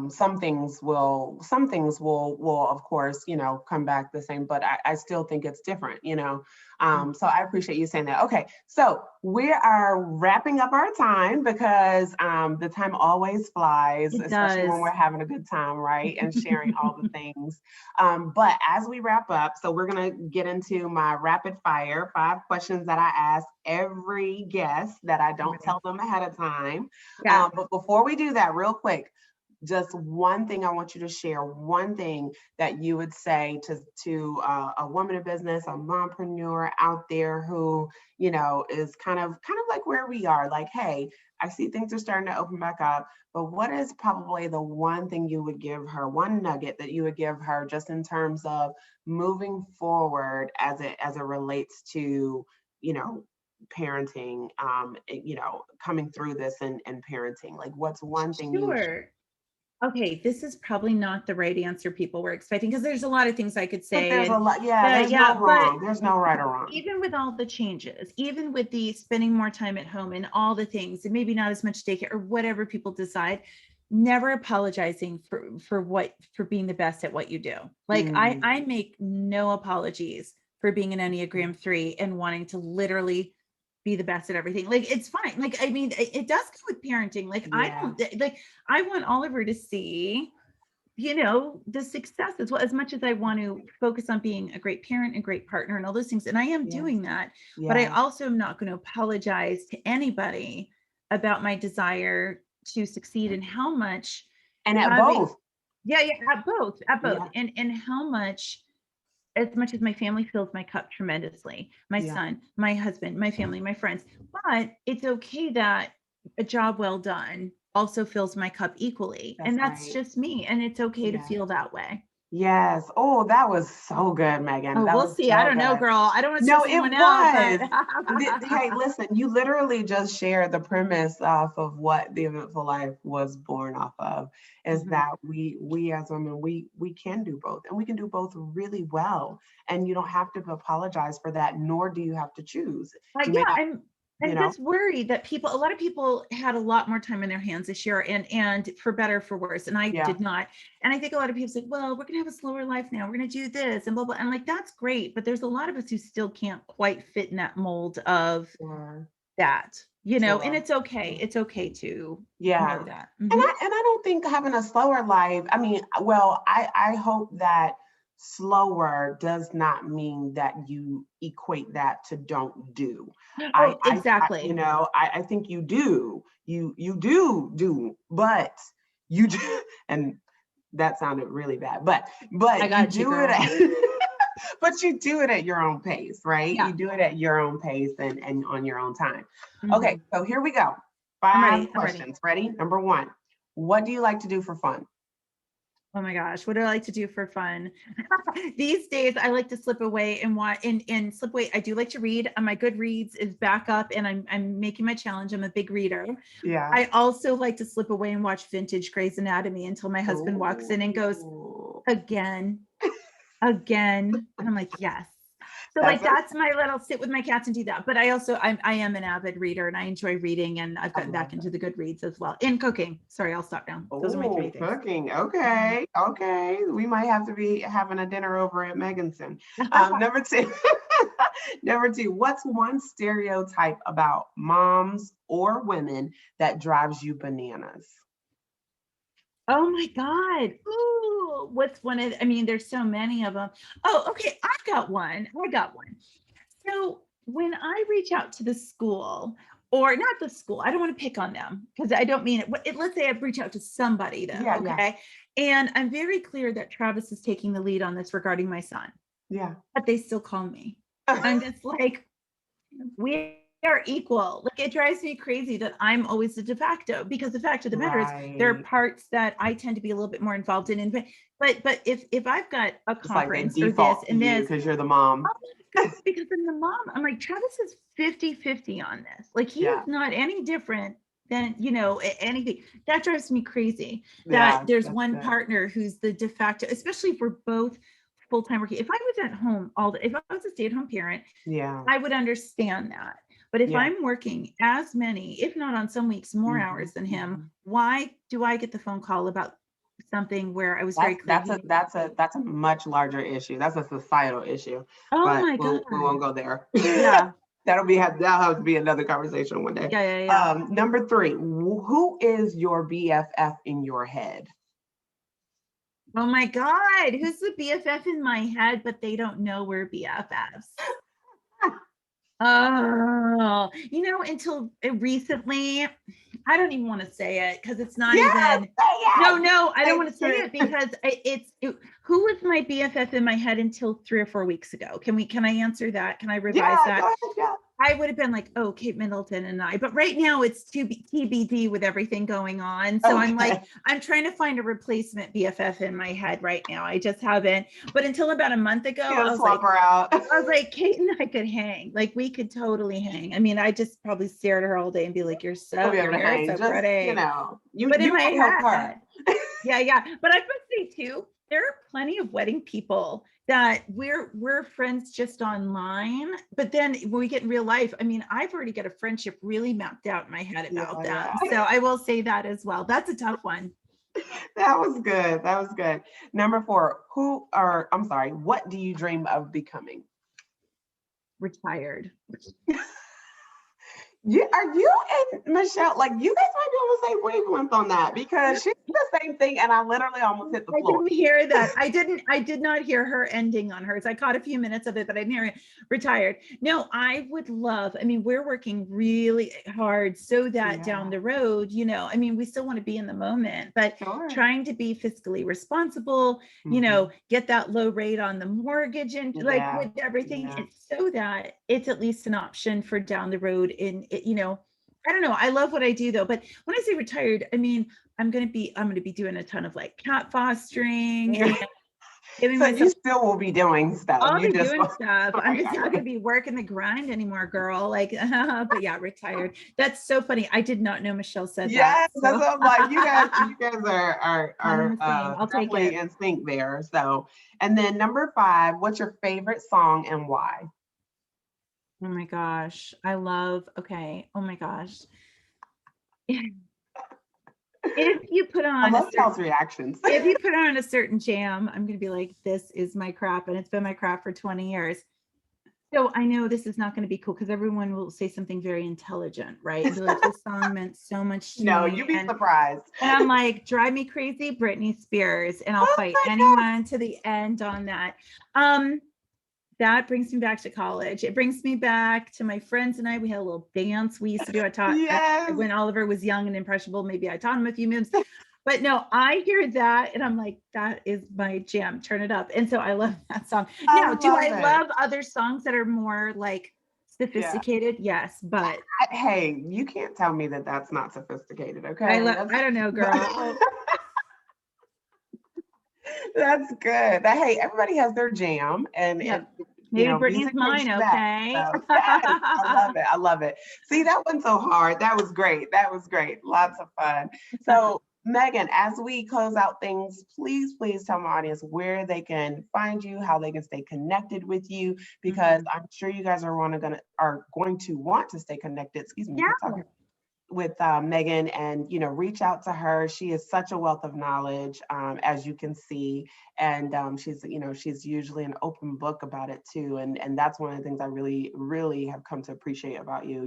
Speaker 1: some things will of course, come back the same, but I still think it's different. So I appreciate you saying that. Okay, so we are wrapping up our time because the time always flies,
Speaker 2: It
Speaker 1: especially when
Speaker 2: does.
Speaker 1: we're having a good time, right? And sharing all the things. But as we wrap up, so we're gonna get into my rapid fire 5 questions that I ask every guest that I don't
Speaker 2: Okay.
Speaker 1: tell them ahead of time.
Speaker 2: Yeah.
Speaker 1: But before we do that, real quick, just one thing I want you to share, one thing that you would say to a woman of business, a mompreneur out there who, you know, is kind of like where we are, like, hey, I see things are starting to open back up, but what is probably the one thing you would give her, one nugget that you would give her just in terms of moving forward as it relates to, you know, parenting, you know, coming through this and parenting? Like, what's one thing you would share?
Speaker 2: Sure. Okay, this is probably not the right answer people were expecting, because there's a lot of things I could
Speaker 1: But
Speaker 2: say.
Speaker 1: there's a
Speaker 2: And
Speaker 1: lot, yeah, there's no
Speaker 2: but
Speaker 1: wrong. There's no right or wrong.
Speaker 2: even with all the changes, even with the spending more time at home and all the things, and maybe not as much daycare or whatever people decide, never apologizing for being the best at what you do. Like I
Speaker 1: Mm,
Speaker 2: make no apologies for being an Enneagram 3 and wanting to literally be the best at everything. Like, it's fine. Like, I mean, it does go with parenting. Like, I
Speaker 1: yeah,
Speaker 2: don't like, I want Oliver to see, you know, the success as well, as much as I want to focus on being a great parent and great partner and all those things. And I am
Speaker 1: yes,
Speaker 2: doing that, but I
Speaker 1: yes.
Speaker 2: also am not going to apologize to anybody about my desire to succeed, and how much
Speaker 1: And at
Speaker 2: having,
Speaker 1: both.
Speaker 2: yeah, at both,
Speaker 1: Yeah,
Speaker 2: and how much, as much as my family fills my cup tremendously, my
Speaker 1: yeah,
Speaker 2: son, my husband, my family, my friends, but it's okay that a job well done also fills my cup equally.
Speaker 1: that's
Speaker 2: And that's
Speaker 1: right.
Speaker 2: just me. And it's okay to
Speaker 1: Yeah.
Speaker 2: feel that way.
Speaker 1: Yes. Oh, that was so good, Megan.
Speaker 2: Oh,
Speaker 1: That
Speaker 2: we'll
Speaker 1: was
Speaker 2: see. I
Speaker 1: so
Speaker 2: don't know,
Speaker 1: good.
Speaker 2: girl. I don't want to
Speaker 1: No,
Speaker 2: stress
Speaker 1: it
Speaker 2: anyone out, but
Speaker 1: was. Hey, listen, you literally just shared the premise off of what the Eventful Life was born off of, is
Speaker 2: Mhm.
Speaker 1: that we as women, we can do both, and we can do both really well. And you don't have to apologize for that, nor do you have to choose. You
Speaker 2: Yeah,
Speaker 1: may not, you
Speaker 2: I'm
Speaker 1: know,
Speaker 2: just worried that a lot of people had a lot more time in their hands this year, and for better or for worse, and I
Speaker 1: yeah.
Speaker 2: did not. And I think a lot of people say, well, we're gonna have a slower life now, we're gonna do this and blah blah. I'm like, that's great, but there's a lot of us who still can't quite fit in that mold of
Speaker 1: Sure,
Speaker 2: that, you know, and
Speaker 1: sure.
Speaker 2: it's okay.
Speaker 1: Sure.
Speaker 2: It's okay to
Speaker 1: Yeah.
Speaker 2: know that.
Speaker 1: And I don't think having a slower life, I mean, well, I hope that slower does not mean that you equate that to don't do.
Speaker 2: Oh,
Speaker 1: You
Speaker 2: exactly.
Speaker 1: know, I think you do. You do, but you do, and that sounded really bad,
Speaker 2: I
Speaker 1: but you
Speaker 2: got you,
Speaker 1: do it
Speaker 2: girl.
Speaker 1: at, but you do it at your own pace, right?
Speaker 2: Yeah.
Speaker 1: You do it at your own pace and on your own time. Okay,
Speaker 2: Mhm.
Speaker 1: so here we go.
Speaker 2: I'm
Speaker 1: 5
Speaker 2: ready. I'm ready.
Speaker 1: questions. Ready? Number 1. What do you like to do for fun?
Speaker 2: Oh my gosh, what do I like to do for fun? These days, I like to slip away and watch and slip away. I do like to read. My Goodreads is back up, and I'm making my challenge. I'm a big reader.
Speaker 1: Yeah.
Speaker 2: I also like to slip away and watch vintage Grey's Anatomy until my husband walks in and goes,
Speaker 1: Ooh.
Speaker 2: again, again. And I'm like, yes. So
Speaker 1: That's
Speaker 2: like,
Speaker 1: a,
Speaker 2: that's my little sit with my cats and do that. But I also, I am an avid reader, and I enjoy reading, and I've
Speaker 1: I
Speaker 2: gotten
Speaker 1: love
Speaker 2: back into
Speaker 1: that.
Speaker 2: the Goodreads as well. And cooking. Sorry, I'll stop now. Those are my three
Speaker 1: Oh,
Speaker 2: things.
Speaker 1: cooking.
Speaker 2: Mhm.
Speaker 1: Okay. Okay. We might have to be having a dinner over at Meghan soon. Number 2. Number 2. What's one stereotype about moms or women that drives you bananas?
Speaker 2: Oh my God. Ooh, what's one of, I mean, there's so many of them. Oh, okay. I got one. So when I reach out to the school, or not the school, I don't want to pick on them because I don't mean it. Let's say I reach out to somebody though,
Speaker 1: Yeah, yeah,
Speaker 2: okay? And I'm very clear that Travis is taking the lead on this regarding my son,
Speaker 1: yeah.
Speaker 2: but they still call me. I'm just like, we are equal. Like, it drives me crazy that I'm always the de facto, because the fact of the matter is there are
Speaker 1: Right.
Speaker 2: parts that I tend to be a little bit more involved in. But if I've got a
Speaker 1: It's like they
Speaker 2: conference or this
Speaker 1: default to
Speaker 2: and
Speaker 1: you
Speaker 2: this,
Speaker 1: because you're the mom.
Speaker 2: oh my God, because I'm the mom, I'm like, Travis is 50-50 on this. Like, he is
Speaker 1: Yeah,
Speaker 2: not any different than, you know, anything. That drives me crazy, that
Speaker 1: yeah,
Speaker 2: there's
Speaker 1: that's
Speaker 2: one
Speaker 1: good.
Speaker 2: partner who's the de facto, especially if we're both full-time working. If I was at home if I was a stay-at-home parent,
Speaker 1: Yeah,
Speaker 2: I would understand that. But if
Speaker 1: yeah.
Speaker 2: I'm working as many, if not on some weeks more
Speaker 1: Mhm,
Speaker 2: hours than him,
Speaker 1: mhm.
Speaker 2: why do I get the phone call about something where I was very
Speaker 1: That's
Speaker 2: clear
Speaker 1: that's a
Speaker 2: he,
Speaker 1: that's a that's a much larger issue. That's a societal issue,
Speaker 2: oh
Speaker 1: but
Speaker 2: my
Speaker 1: we
Speaker 2: God.
Speaker 1: won't go there.
Speaker 2: Yeah.
Speaker 1: That'll have to be another conversation one day.
Speaker 2: Yeah.
Speaker 1: Number 3, who is your BFF in your head?
Speaker 2: Oh my God. Who's the BFF in my head, but they don't know we're BFFs? Oh, you know, until recently, I don't even want to say it because it's not
Speaker 1: Yes,
Speaker 2: even.
Speaker 1: say it.
Speaker 2: No, I don't want to say
Speaker 1: Say
Speaker 2: it because who was my BFF in my head until 3 or 4 weeks ago? Can I answer that? Can I revise
Speaker 1: Yeah,
Speaker 2: that?
Speaker 1: go ahead, yeah.
Speaker 2: I would have been like, oh, Kate Middleton and I, but right now it's TBD with everything going on. So I'm like,
Speaker 1: Okay.
Speaker 2: I'm trying to find a replacement BFF in my head right now. I just haven't, but until about a month ago,
Speaker 1: You'll swap her out.
Speaker 2: Kate and I could hang. Like we could totally hang. I mean, I just probably stare at her all day and be like,
Speaker 1: You'll
Speaker 2: your
Speaker 1: be able to
Speaker 2: hair is
Speaker 1: hang.
Speaker 2: so
Speaker 1: Just,
Speaker 2: pretty. But in
Speaker 1: you
Speaker 2: my
Speaker 1: might help her.
Speaker 2: head, yeah. But I must say too, there are plenty of wedding people that we're friends just online, but then when we get in real life, I mean, I've already got a friendship really mapped out in my head about that.
Speaker 1: Yeah.
Speaker 2: So I will say that as well. That's a tough one.
Speaker 1: That was good. That was good. Number 4, what do you dream of becoming?
Speaker 2: Retired.
Speaker 1: Are you and Michelle, like you guys might be on the same wavelength on that because she's the same thing and I literally almost hit the floor.
Speaker 2: I didn't hear that. I did not hear her ending on hers. I caught a few minutes of it, but I didn't hear it. Retired. No, I would love, I mean, we're working really hard so that down the road, I mean, we still want to be in the moment, but trying to be fiscally responsible, get that low rate on the mortgage and like with everything, it's so that it's at least an option for down the road I don't know. I love what I do though. But when I say retired, I mean, I'm going to be doing a ton of like cat fostering and giving
Speaker 1: So
Speaker 2: myself.
Speaker 1: you still will be doing stuff.
Speaker 2: I'll be doing stuff. I'm just not going to be working the grind anymore, girl. Like, but yeah, retired. That's so funny. I did not know Michelle said that.
Speaker 1: Yes,
Speaker 2: So.
Speaker 1: that's what I'm like. You guys are
Speaker 2: I'll
Speaker 1: definitely in sync there. So, and then number 5, what's your favorite song and why?
Speaker 2: Oh my gosh. Okay. Oh my gosh. If you put on
Speaker 1: y'all's reactions.
Speaker 2: If you put on a certain jam, I'm going to be like, this is my crap. And it's been my crap for 20 years. So I know this is not going to be cool because everyone will say something very intelligent, right? And be like, this song meant so much to me.
Speaker 1: No, you'd be surprised.
Speaker 2: And I'm like, drive me crazy, Britney Spears. And I'll fight anyone to the end on that. That brings me back to college. It brings me back to my friends and I. We had a little dance we used to do. When Oliver was young and impressionable, maybe I taught him a few moves. But no, I hear that and I'm like, that is my jam. Turn it up. And so I love that song. Now, do I love other songs that are more like sophisticated? Yes, but
Speaker 1: hey, you can't tell me that that's not sophisticated. Okay,
Speaker 2: I don't know, girl.
Speaker 1: That's good. Hey, everybody has their jam, and
Speaker 2: maybe Brittany's mine. Okay.
Speaker 1: So, yes, I love it. See, that wasn't so hard. That was great. Lots of fun. So, Meghan, as we close out things, please tell my audience where they can find you, how they can stay connected with you, because I'm sure you guys are going to want to stay connected. Excuse me. Yeah. With Meghan and, reach out to her. She is such a wealth of knowledge, as you can see. And she's usually an open book about it too. And that's one of the things I really, really have come to appreciate about you.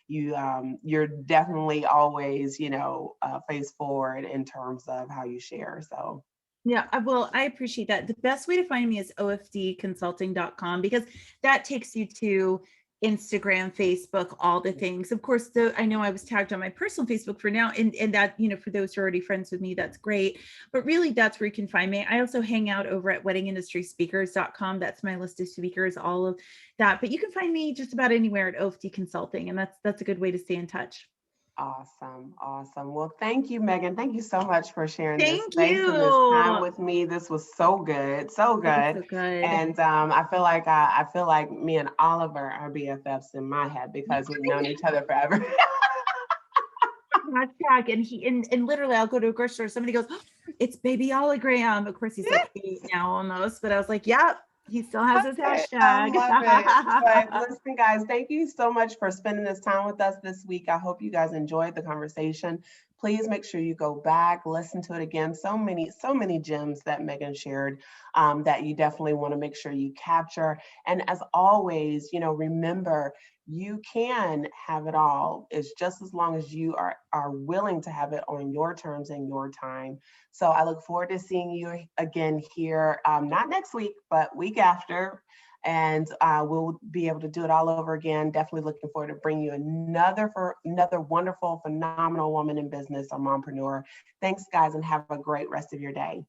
Speaker 1: You're definitely always, face forward in terms of how you share. So.
Speaker 2: Yeah, well, I appreciate that. The best way to find me is ofdconsulting.com because that takes you to Instagram, Facebook, all the things. Of course, I know I was tagged on my personal Facebook for now, and that, for those who are already friends with me, that's great. But really, that's where you can find me. I also hang out over at weddingindustryspeakers.com. That's my list of speakers, all of that. But you can find me just about anywhere at OFD Consulting, and that's a good way to stay in touch.
Speaker 1: Awesome. Well, thank you, Meghan. Thank you so much for sharing this
Speaker 2: space
Speaker 1: and this time with me. This was so good. And I feel like me and Oliver are BFFs in my head because we've known each other forever.
Speaker 2: And literally I'll go to a grocery store, somebody goes, oh, it's baby hologram. Of course he's like 8 now almost, but I was like, yep. He still has his hashtag.
Speaker 1: I love it. But listen, guys, thank you so much for spending this time with us this week. I hope you guys enjoyed the conversation. Please make sure you go back, listen to it again. So many gems that Meghan shared that you definitely want to make sure you capture. And as always, remember, you can have it all. It's just as long as you are willing to have it on your terms and your time. So I look forward to seeing you again here, not next week, but week after. and we'll be able to do it all over again. Definitely looking forward to bring you another wonderful, phenomenal woman in business, a mompreneur. Thanks, guys, and have a great rest of your day.